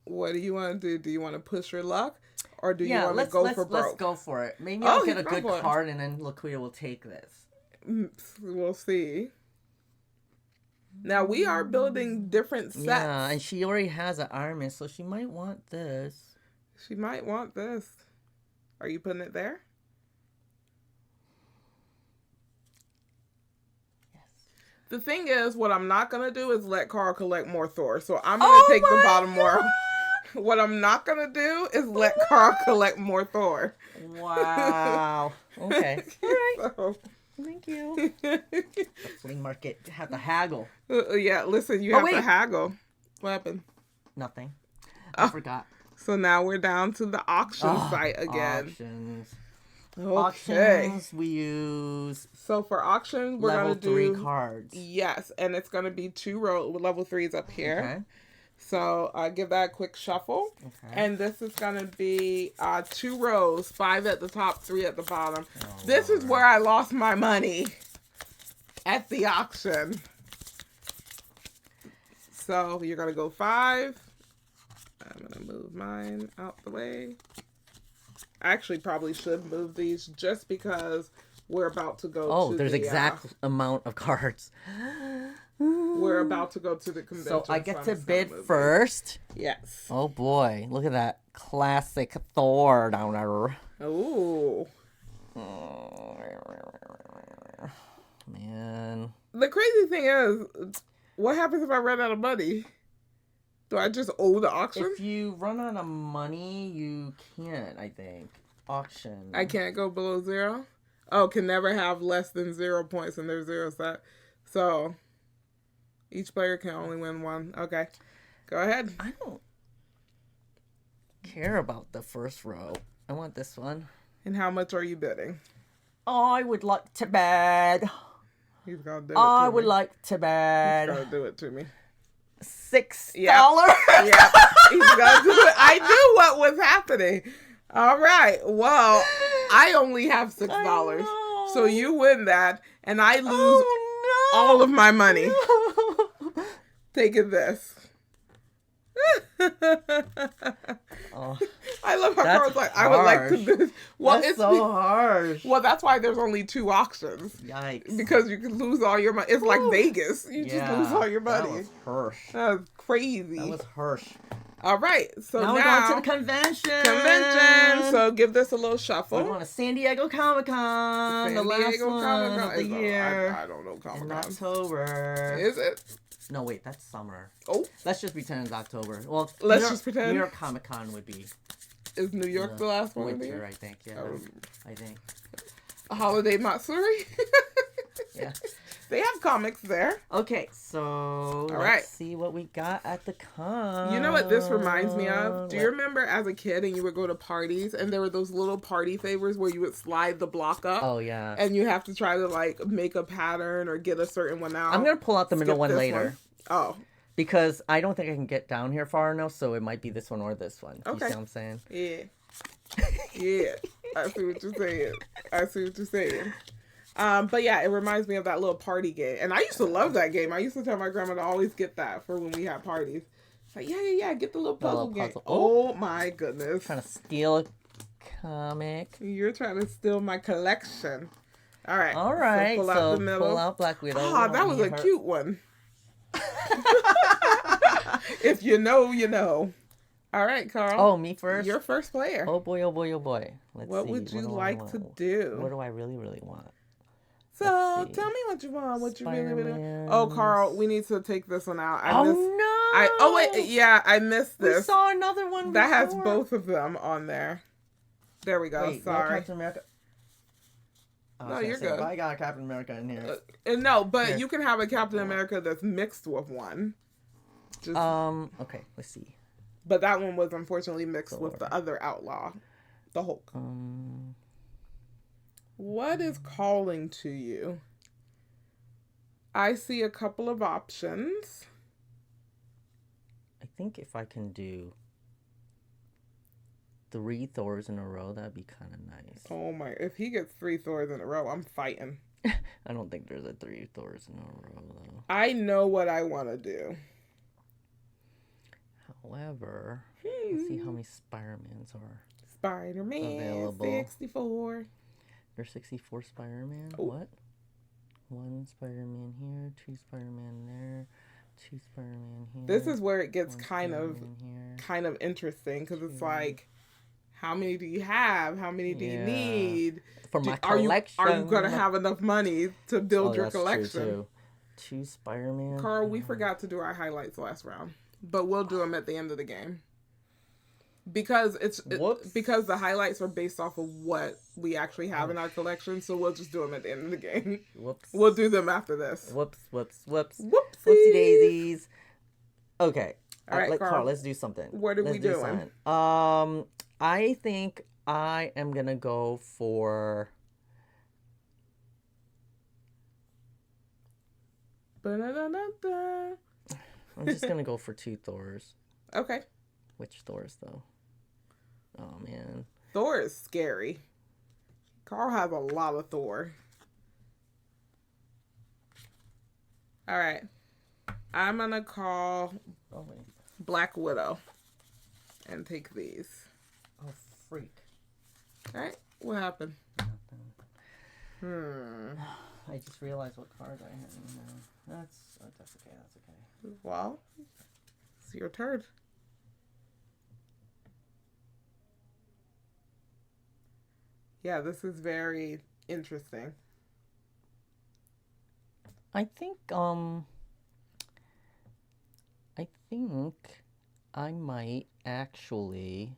What do you want to do? Do you want to push your luck? Or do you want to go for broke? Let's go for it. Maybe I'll get a good card and then Laquita will take this. We'll see. Now, we are building different sets. Yeah, and she already has an Iron Man, so she might want this. She might want this. Are you putting it there? Yes. The thing is, what I'm not going to do is let Carl collect more Thor. So I'm going to take the bottom row. What I'm not going to do is let Carl collect more Thor. Wow. Okay. All right. So, thank you. The flea market have to haggle. Yeah, listen, you have to haggle. What happened? Nothing. I forgot. So now we're down to the auction site again. Auctions. Okay. Auctions we use. So for auction, we're going to do level 3 cards. Yes, and it's going to be 2 level 3s up here. Okay. So give that a quick shuffle. Okay. And this is going to be 2 rows, 5 at the top, 3 at the bottom. This is where I lost my money at the auction. So you're going to go 5. I'm going to move mine out the way. I actually probably should move these just because we're about to go to there's exact amount of cards. We're about to go to the convention. So I get to bid first? Yes. Oh boy, look at that classic Thor down there. Ooh. Man. The crazy thing is, what happens if I run out of money? Do I just owe the auction? If you run out of money, you can't, I think. Auction. I can't go below 0? Oh, can never have less than 0 points and there's 0 set. So, each player can only win 1. Okay. Go ahead. I don't care about the first row. I want this one. And how much are you bidding? I would like to bid. He's gonna do it to me. I would like to bid. He's gonna do it to me. $6. Yeah. He's gonna do it. I knew what was happening. All right. Well, I only have $6. So you win that, and I lose all of my money. No. Taking this. I love how Carl's like, I would like to do. Well, it's so harsh. Well, that's why there's only 2 auctions. Yikes. Because you can lose all your money. It's like Vegas. You just lose all your money. That was harsh. That was crazy. That was harsh. All right. So now we're going to the convention. So give this a little shuffle. We're going to San Diego Comic-Con. The last one of the year. I don't know Comic-Con. In October. Is it? No, wait, that's summer. Oh. Let's just pretend it's October. Well, let's just pretend. New York Comic Con would be. Is New York the last one? Winter, I think. Yeah, I think. A holiday Matsuri. Yeah. They have comics there. Okay, so let's see what we got at the con. You know what this reminds me of? Do you remember as a kid and you would go to parties and there were those little party favors where you would slide the block up? Oh, yeah. And you have to try to like make a pattern or get a certain one out. I'm going to pull out the middle one later. Oh. Because I don't think I can get down here far enough, so it might be this one or this one. Okay. You see what I'm saying? Yeah. Yeah. I see what you're saying. But yeah, it reminds me of that little party game. And I used to love that game. I used to tell my grandma to always get that for when we had parties. Like, yeah, get the little puzzle game. Oh my goodness. Trying to steal a comic. You're trying to steal my collection. All right. So pull out the middle. Pull out Black Widow. Oh, that was a cute one. If you know, you know. All right, Carl. Oh, me first? You're first player. Oh boy. Let's see. Would you like to do? What do I really want? So, tell me what you want. What you really want. Oh, Carl, we need to take this one out. I missed this. We saw another one that has both of them on there. There we go. Wait, sorry. Captain America. No, you're good. I got a Captain America in here. No, but here. You can have a Captain America that's mixed with one. Okay, let's see. But that one was unfortunately mixed with the other outlaw, the Hulk. What is calling to you? I see a couple of options. I think if I can do 3 Thors in a row, that'd be kind of nice. Oh my, if he gets 3 Thors in a row, I'm fighting. I don't think there's a 3 Thors in a row, though. I know what I want to do. However, let's see how many Spider-Mans are Spider-Man available. 64. There's 64 Spider-Man? Oh. What? 1 Spider-Man here, 2 Spider-Man there, 2 Spider-Man here. This is where it gets kind of interesting, because it's like, how many do you have? How many do you need? For my collection. Are you going to have enough money to build your collection? True too. 2 Spider-Man. Carl, we forgot to do our highlights last round, but we'll do them at the end of the game. Because because the highlights are based off of what we actually have in our collection, so we'll just do them at the end of the game. Whoops. We'll do them after this. Whoops. Whoopsie daisies. Okay. All right, Carl, let's do something. What are we doing? I think I am gonna go for. Ba-da-da-da-da. I'm just gonna go for 2 Thors. Okay. Which Thors though? Oh man. Thor is scary. Carl has a lot of Thor. All right. I'm going to call Black Widow and take these. Oh, freak. All right. What happened? I just realized what card I had in there. That's okay. That's okay. Well, it's your turn. Yeah, this is very interesting. I think I might actually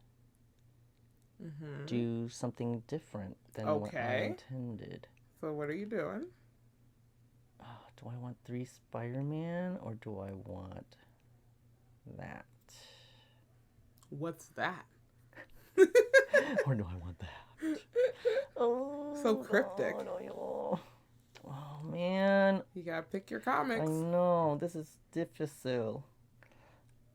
do something different than what I intended. So what are you doing? Do I want 3 Spider-Man or do I want that? What's that? Or do I want that? Oh, so cryptic. Oh, man. You gotta pick your comics. I know. This is difficult.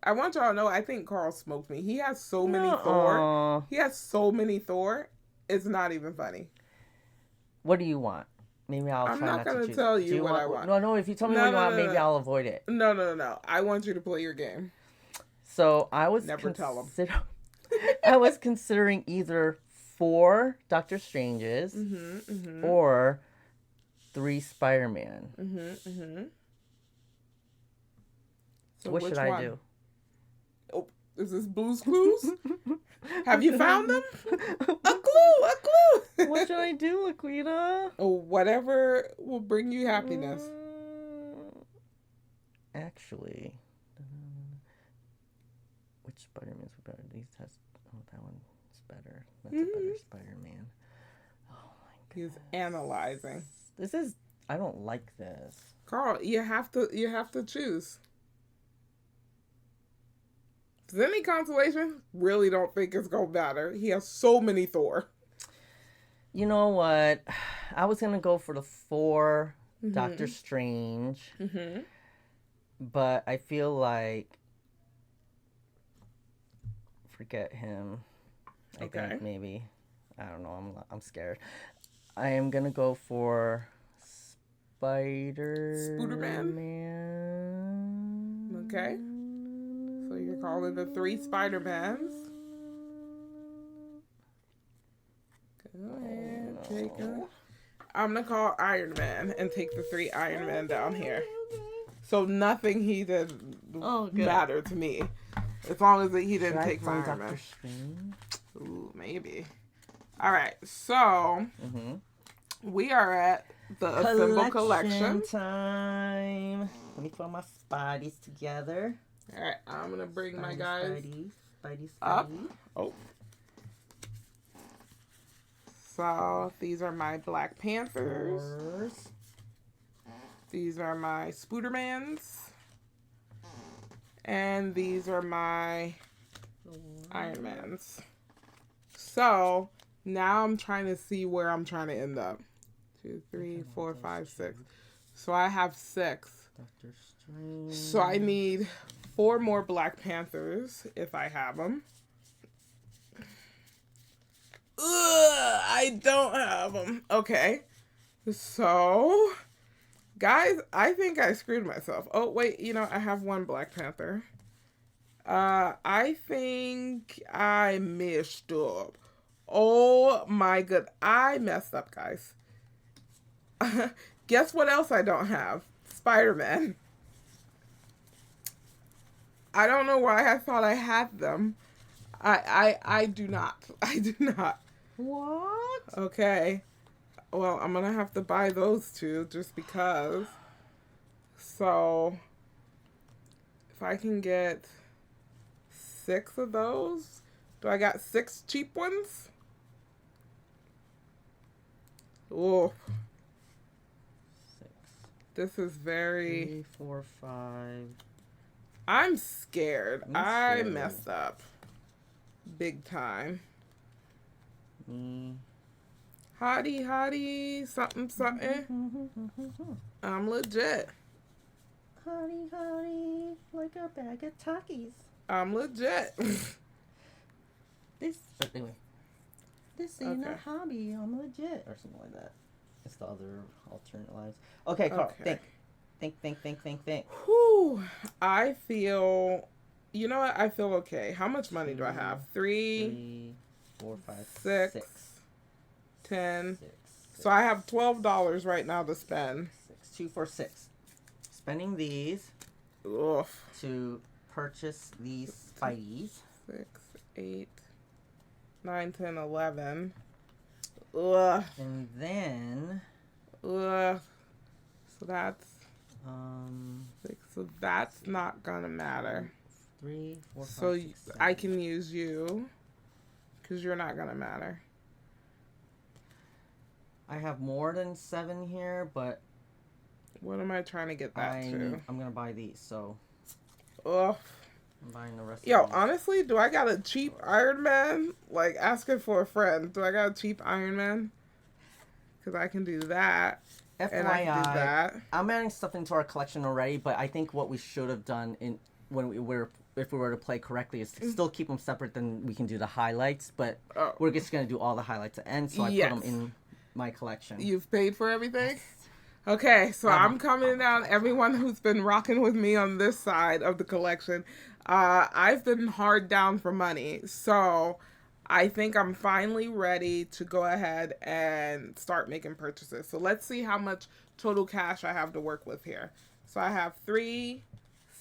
I want y'all to know, I think Carl smoked me. He has so many Thor. He has so many Thor. It's not even funny. What do you want? Maybe I'll try not to choose. I'm not going to tell you what I want. No, if you tell me what you want, maybe I'll avoid it. No. I want you to play your game. So I was Never tell him. I was considering either 4 Doctor Stranges or 3 Spider-Man. So what should I do? Oh, is this Blue's Clues? Have you found them? A clue. What should I do, Laquita? Whatever will bring you happiness. Actually, which Spider-Man's better? These has. Oh, that one's better. That's a better Spider-Man. Oh my god. He's analyzing. I don't like this. Carl, you have to choose. Is there any consolation? Really don't think it's gonna matter. He has so many Thor. You know what? I was gonna go for the 4 Doctor Strange, but I feel like forget him. I think maybe I don't know. I'm scared. I am gonna go for Spider-Man. Okay. So you're calling the 3 Spider-Mans. Go ahead, take them. I'm going to call Iron Man and take the 3 Iron Man down here. So nothing he did mattered to me. As long as he didn't take my Iron Man. Ooh, maybe. All right, so we are at the Assemble Collection time. Let me put my Spideys together. All right, I'm going to bring my guys up. Oh. So, these are my Black Panthers. These are my Spoodermans. And these are my Iron Mans. So, now I'm trying to see where I'm trying to end up. 2, 3, 4, 5, 6. So, I have 6. So, I need 4 more Black Panthers if I have them. I don't have them. Okay. So, guys, I think I screwed myself. Oh, wait. I have 1 Black Panther. I think I messed up. Oh, my God. I messed up, guys. Guess what else I don't have? Spider-Man. I don't know why I thought I had them. I do not. I do not. What? Okay. Well, I'm going to have to buy those 2 just because. So, if I can get 6 of those. Do I got 6 cheap ones? Oh. 6. This is very... 3, 4, 5. I'm scared. I messed up. Big time. Hottie, something. I'm legit. Hottie, like a bag of Takis. I'm legit. This ain't a hobby. I'm legit. Or something like that. It's the other alternate lives. Okay, Carl, think. Think. Whew. I feel... You know what? I feel okay. How much money do I have? 3, 4, 5, 6, 10. So I have $12 right now to spend. 2, 4, 6. Spending these to purchase these Spideys. 6, 8, 9, 10, 11. Ugh. And then... Ugh. So that's... so that's not gonna matter. 3, 4, 5, so 6, 7. I can use you because you're not gonna matter. I have more than 7 here, but what am I trying to get that to? I'm gonna buy these, so ugh. I'm buying the rest. Yo, of these. Honestly, do I got a cheap Iron Man? Like, asking for a friend. Do I got a cheap Iron Man? Because I can do that. FYI, and I can do that. I'm adding stuff into our collection already, but I think what we should have done if we were to play correctly is still keep them separate. Then we can do the highlights, but we're just gonna do all the highlights at the end. So I put them in my collection. You've paid for everything? Yes. Okay, so I'm coming down. Everyone who's been rocking with me on this side of the collection, I've been hard down for money. So I think I'm finally ready to go ahead and start making purchases. So let's see how much total cash I have to work with here. So I have 3,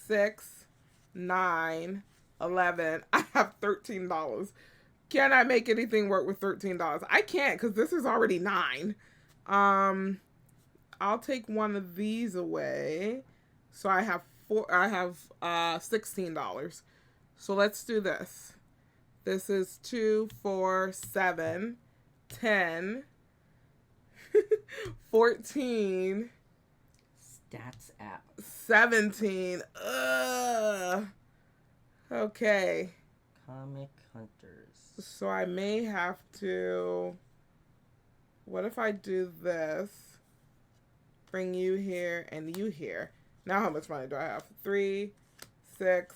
6, 9, 11. I have $13. Can I make anything work with $13? I can't because this is already 9. I'll take one of these away. So I have $16. So let's do this. This is 2, 4, 7, 10, 14. Stats app. 17. Ugh. Okay. Comic Hunters. So I may have to... What if I do this? Bring you here and you here. Now how much money do I have? 3, 6,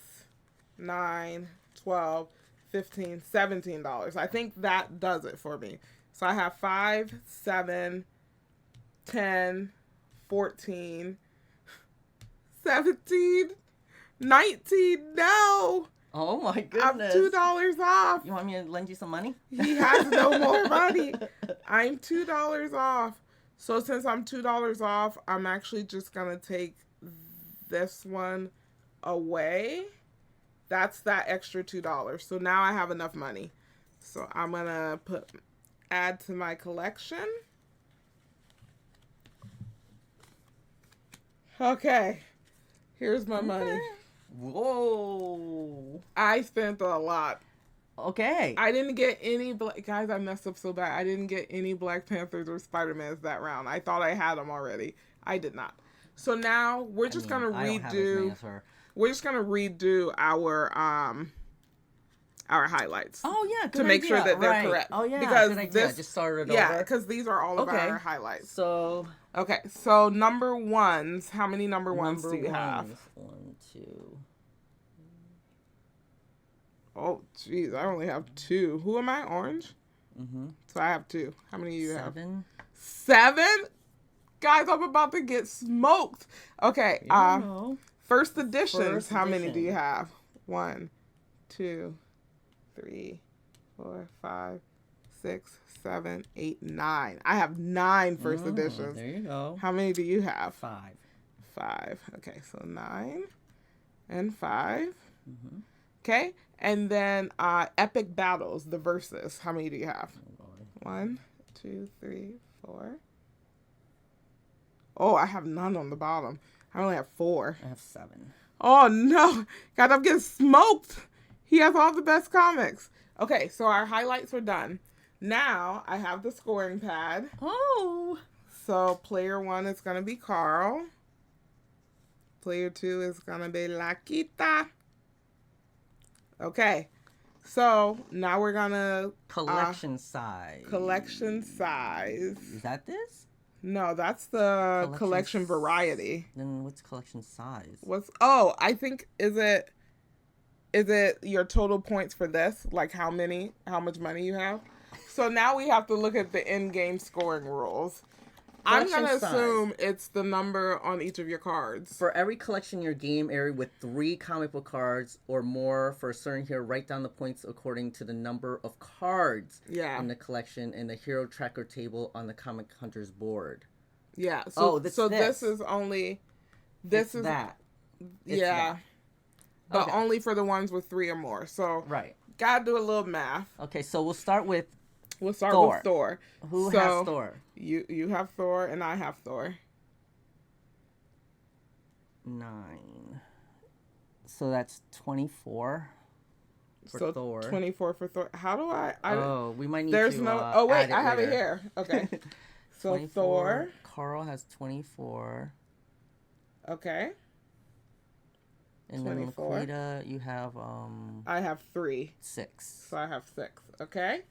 9, 12, 15, $17. I think that does it for me. So I have 5, 7, 10, 14, 17, 19. No. Oh my goodness. I'm $2 off. You want me to lend you some money? He has no more money. I'm $2 off. So since I'm $2 off, I'm actually just going to take this one away. That's that extra $2. So now I have enough money. So I'm going to add to my collection. Okay. Here's my money. Whoa. I spent a lot. Okay. I didn't get any guys, I messed up so bad. I didn't get any Black Panthers or Spider-Mans that round. I thought I had them already. I did not. So now we're just going to redo. We're just going to redo our highlights. Oh yeah, good to make idea. sure that they're correct. Oh yeah, because good idea. Just start it over. Yeah, because these are all of our highlights. So number ones. How many number ones do you have? 1, 2. Oh, jeez, I only have 2. Who am I? Orange? Mm-hmm. So I have 2. How many do you have? 7. 7? Guys, I'm about to get smoked. Okay, first editions. How many do you have? 1, 2, 3, 4, 5, 6, 7, 8, 9. I have 9 first editions. There you go. How many do you have? 5. 5. Okay, so 9 and 5. Mm-hmm. Okay, and then epic battles, the verses. How many do you have? 1, 2, 3, 4. Oh, I have none on the bottom. I only have 4. I have 7. Oh no, God, I'm getting smoked. He has all the best comics. Okay, so our highlights are done. Now I have the scoring pad. Oh. So player 1 is gonna be Carl. Player 2 is gonna be Laquita. Okay, so now we're gonna collection size. Collection size. Is that this? No, that's the collection variety. Then what's collection size? I think is it your total points for this? Like how much money you have? So now we have to look at the in-game scoring rules. I'm going to assume it's the number on each of your cards. For every collection in your game area with 3 comic book cards or more for a certain hero, write down the points according to the number of cards in the collection in the hero tracker table on the Comic Hunter's board. Yeah. So, this is only... This is that. Yeah. But only for the ones with 3 or more. So, gotta do a little math. Okay, so we'll start with with Thor. Who has Thor? You have Thor and I have Thor. 9. So that's 24 for Thor. 24 for Thor. How do I we might need there's to no oh wait, I have later. it here. Okay. So 24. Thor. Carl has 24. Okay. And 24. Then Laquita, you have I have 3. 6. So I have 6. Okay.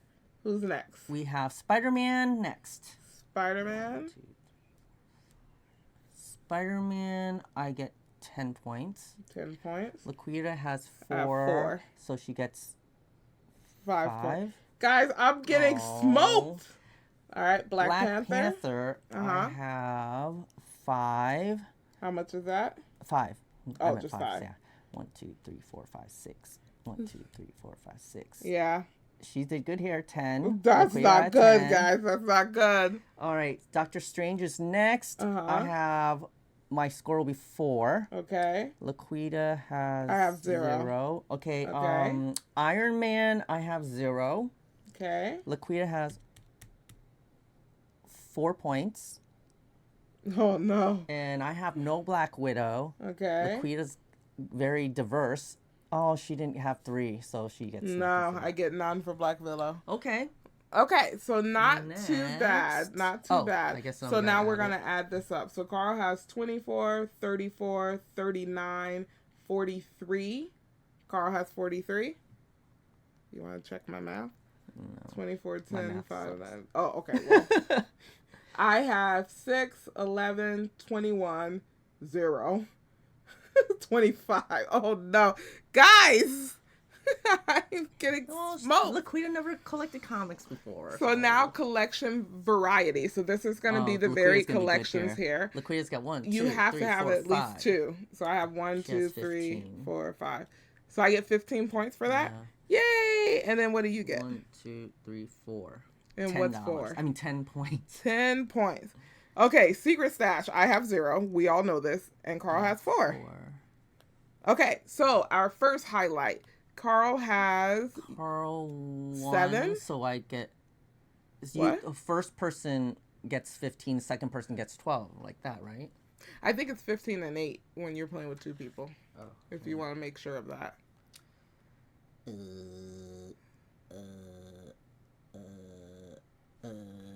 Who's next? We have Spider-Man next. Spider-Man. Spider-Man, I get 10 points. 10 points. Laquita has 4. So she gets 5 points. Guys, I'm getting smoked. All right, Black Panther. I have 5. How much is that? 5. Oh, just 5. Yeah. 1, 2, 3, 4, 5, 6. 1, 2, 3, 4, 5, 6. Yeah. She did good here. 10. That's not good, 10. Guys. That's not good. All right. Doctor Strange is next. I have... My score will be 4. Okay. Laquita has... I have 0. Okay. Iron Man, I have 0. Okay. Laquita has 4 points. Oh, no. And I have no Black Widow. Okay. Laquita's very diverse. Oh, she didn't have 3, so she gets... No, I get none for Black Widow. Okay. Okay, so not too bad. Not too bad. I guess so now we're going to add this up. So Carl has 24, 34, 39, 43. Carl has 43. You want to check my math? No. 24, 10, 5, 9. Oh, okay. Well, I have 6, 11, 21, 0. 25. Oh, no. Guys! I'm getting smoked. Laquita never collected comics before. So now collection variety. So this is going to be the varied collections here. Laquita's got 1, 2, You have 3, to have 4, at 5. least 2. So I have 1, 2, 3, 4, 5. So I get 15 points for that. Yeah. Yay! And then what do you get? 1, 2, 3, 4. And $10. what's 4? I mean 10 points. 10 points. Okay, Secret Stash. I have 0. We all know this. And Carl has 4. Okay, so our first highlight. Carl has 7. So I get... What? The first person gets 15, second person gets 12. Like that, right? I think it's 15 and 8 when you're playing with 2 people. Oh. If you want to make sure of that.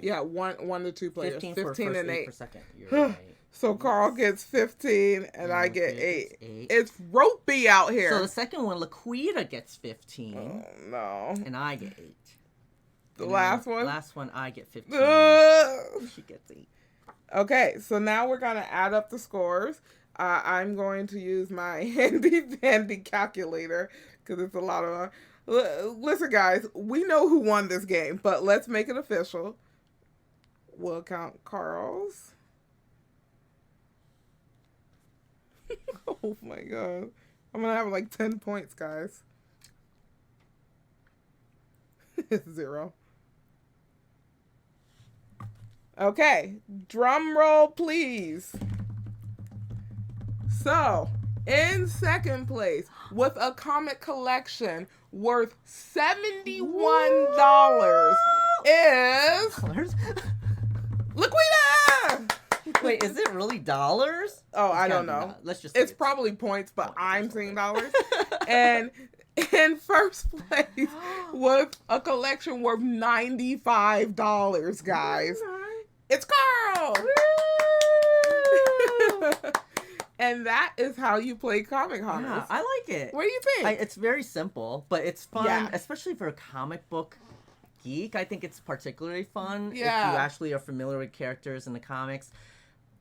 Yeah, one to 2 players. 15 and 8. Per second. You're right. So Carl gets 15 and I get 8. It's ropey out here. So the second one, Laquita gets 15. Oh, no. And I get 8. The last one? Last one, I get 15. She gets 8. Okay, so now we're going to add up the scores. I'm going to use my handy calculator because it's a lot of... Listen, guys, we know who won this game, but let's make it official. We'll count Carl's. Oh my god. I'm gonna have like 10 points, guys. 0. Okay. Drum roll, please. So, in second place, with a comic collection worth $71 is... Laquita! Wait, is it really dollars? Oh, I don't know. Let's just. It's probably points, but I'm seeing dollars. And in first place with a collection worth $95, guys. It's Carl. And that is how you play Comic Hunters. Yeah, I like it. What do you think? It's very simple, but it's fun, especially for a comic book geek. I think it's particularly fun if you actually are familiar with characters in the comics.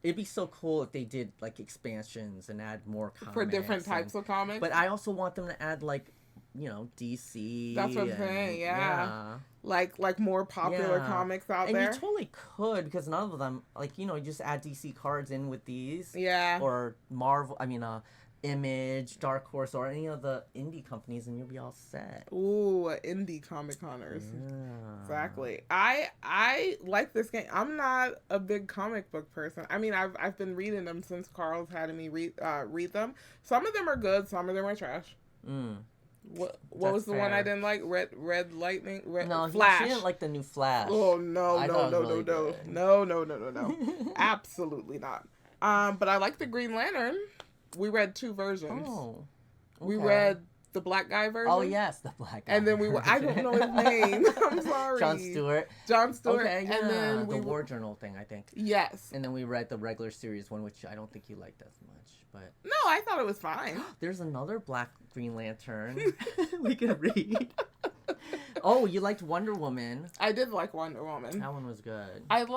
It'd be so cool if they did like expansions and add more comics for different types of comics. But I also want them to add like, you know, DC. That's what I'm saying. Yeah. like more popular comics out there. And you totally could, because none of them, like, you know, you just add DC cards in with these. Yeah. Or Marvel, Image, Dark Horse, or any of the indie companies, and you'll be all set. Ooh, indie comic hunters. Yeah. Exactly. I like this game. I'm not a big comic book person. I mean, I've been reading them since Carl's had me read them. Some of them are good, some of them are trash. What was the one I didn't like? Red Lightning? Flash. She didn't like the new Flash. Oh, no. Absolutely not. But I like the Green Lantern. We read 2 versions. Oh. Okay. We read the black guy version. Oh, yes, the black guy. And then I don't know his name. I'm sorry. Jon Stewart. Okay, yeah. And then the War Journal thing, I think. Yes. And then we read the regular series one, which I don't think you liked as much. But no, I thought it was fine. There's another black Green Lantern we could read. Oh, you liked Wonder Woman. I did like Wonder Woman. That one was good. Didn't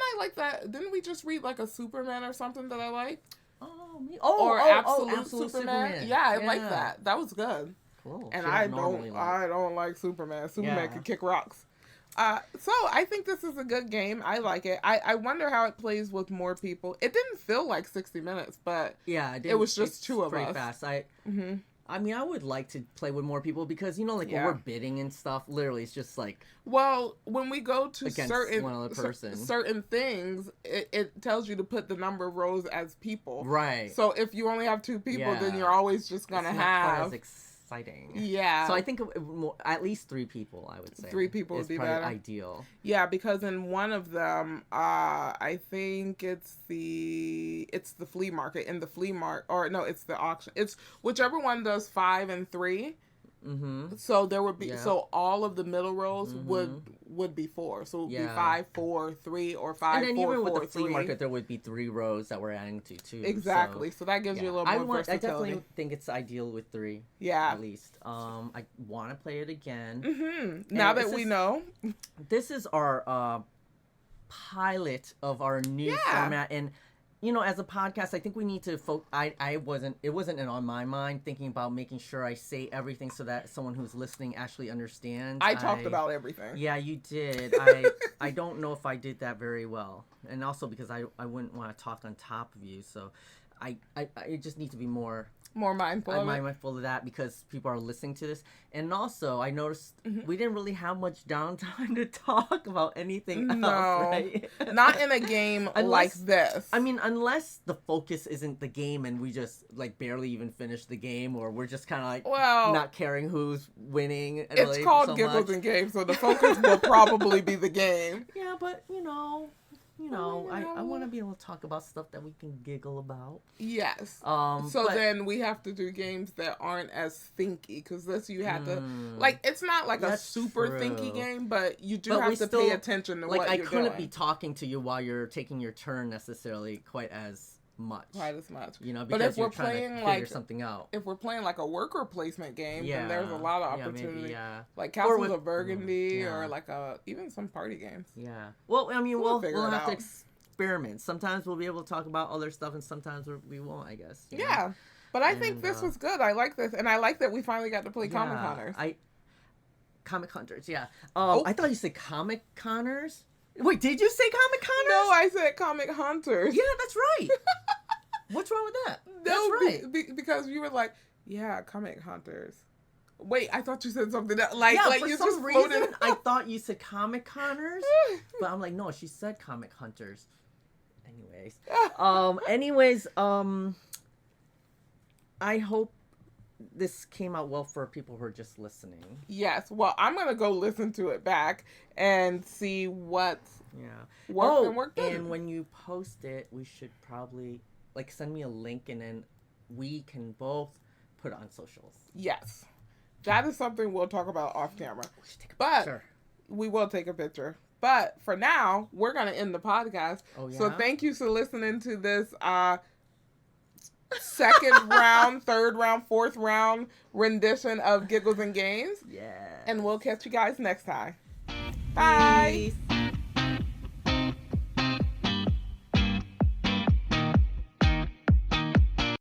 I like that? Didn't we just read like a Superman or something that I liked? Absolute Superman. Yeah, I like that. That was good. Cool. And I don't like Superman. Superman can kick rocks. So I think this is a good game. I like it. I wonder how it plays with more people. It didn't feel like 60 minutes, but it was just 2 of us. Pretty fast. I would like to play with more people because, when we're bidding and stuff, literally it's just like... Well, when we go to certain things, it tells you to put the number of rows as people. Right. So if you only have 2 people, then you're always just going to have... Quite as exciting. Yeah. So I think at least 3 people, I would say. 3 people would be better. Ideal. Yeah, because in one of them, I think it's the flea market. In the flea market, or no, it's the auction. It's whichever one does 5 and 3. Mm-hmm. So there would be so all of the middle rows would be 4. So it would be 5, 4, 3, or 5, 4, 4, 3. And then even with the flea market, there would be 3 rows that we're adding to too. Exactly. So that gives you a little more versatility. I definitely think it's ideal with 3. Yeah. At least. I want to play it again. Mm-hmm. Now that we know. This is our pilot of our new format, and as a podcast, I think we need to it wasn't on my mind thinking about making sure I say everything so that someone who's listening actually understands. I talked about everything. Yeah, you did. I don't know if I did that very well. And also because I wouldn't want to talk on top of you. So I just need to be more mindful of that because people are listening to this. And also, I noticed we didn't really have much downtime to talk about anything else, right? Not in a game like this. Unless the focus isn't the game and we just barely even finish the game, or we're just kind of not caring who's winning. It's called Giggles and Games, so the focus will probably be the game. Yeah, but I want to be able to talk about stuff that we can giggle about. Yes. Then we have to do games that aren't as thinky, because this you have to it's not like a super thinky game, but you do have to pay attention to what you're doing. I couldn't be talking to you while you're taking your turn necessarily quite as much. Because but if we're playing figure something out. If we're playing like a worker placement game, then there's a lot of opportunity. Like Castles of Burgundy or even some party games. Yeah. Well, we'll have to experiment. Sometimes we'll be able to talk about other stuff and sometimes we won't, I guess. Yeah. But I think this was good. I like this. And I like that we finally got to play Comic Hunters. Comic Hunters, yeah. I thought you said Comic Connors. Wait, did you say Comic Connors? No, I said Comic Hunters. Yeah, that's right. What's wrong with that? No, that's right. Because you were like, Comic Hunters. Wait, I thought you said something else. For you some just reason, I thought you said Comic Connors. But I'm like, no, she said Comic Hunters. Anyways, I hope this came out well for people who are just listening. Yes. Well, I'm going to go listen to it back and see what worked. And when you post it, we should probably send me a link and then we can both put it on socials. Yes. That is something we'll talk about off camera. We should take a picture. We will take a picture. But for now, we're going to end the podcast. Oh, yeah? So thank you for listening to this second round, third round, fourth round rendition of Giggles and Games. Yeah. And we'll catch you guys next time. Bye. Peace.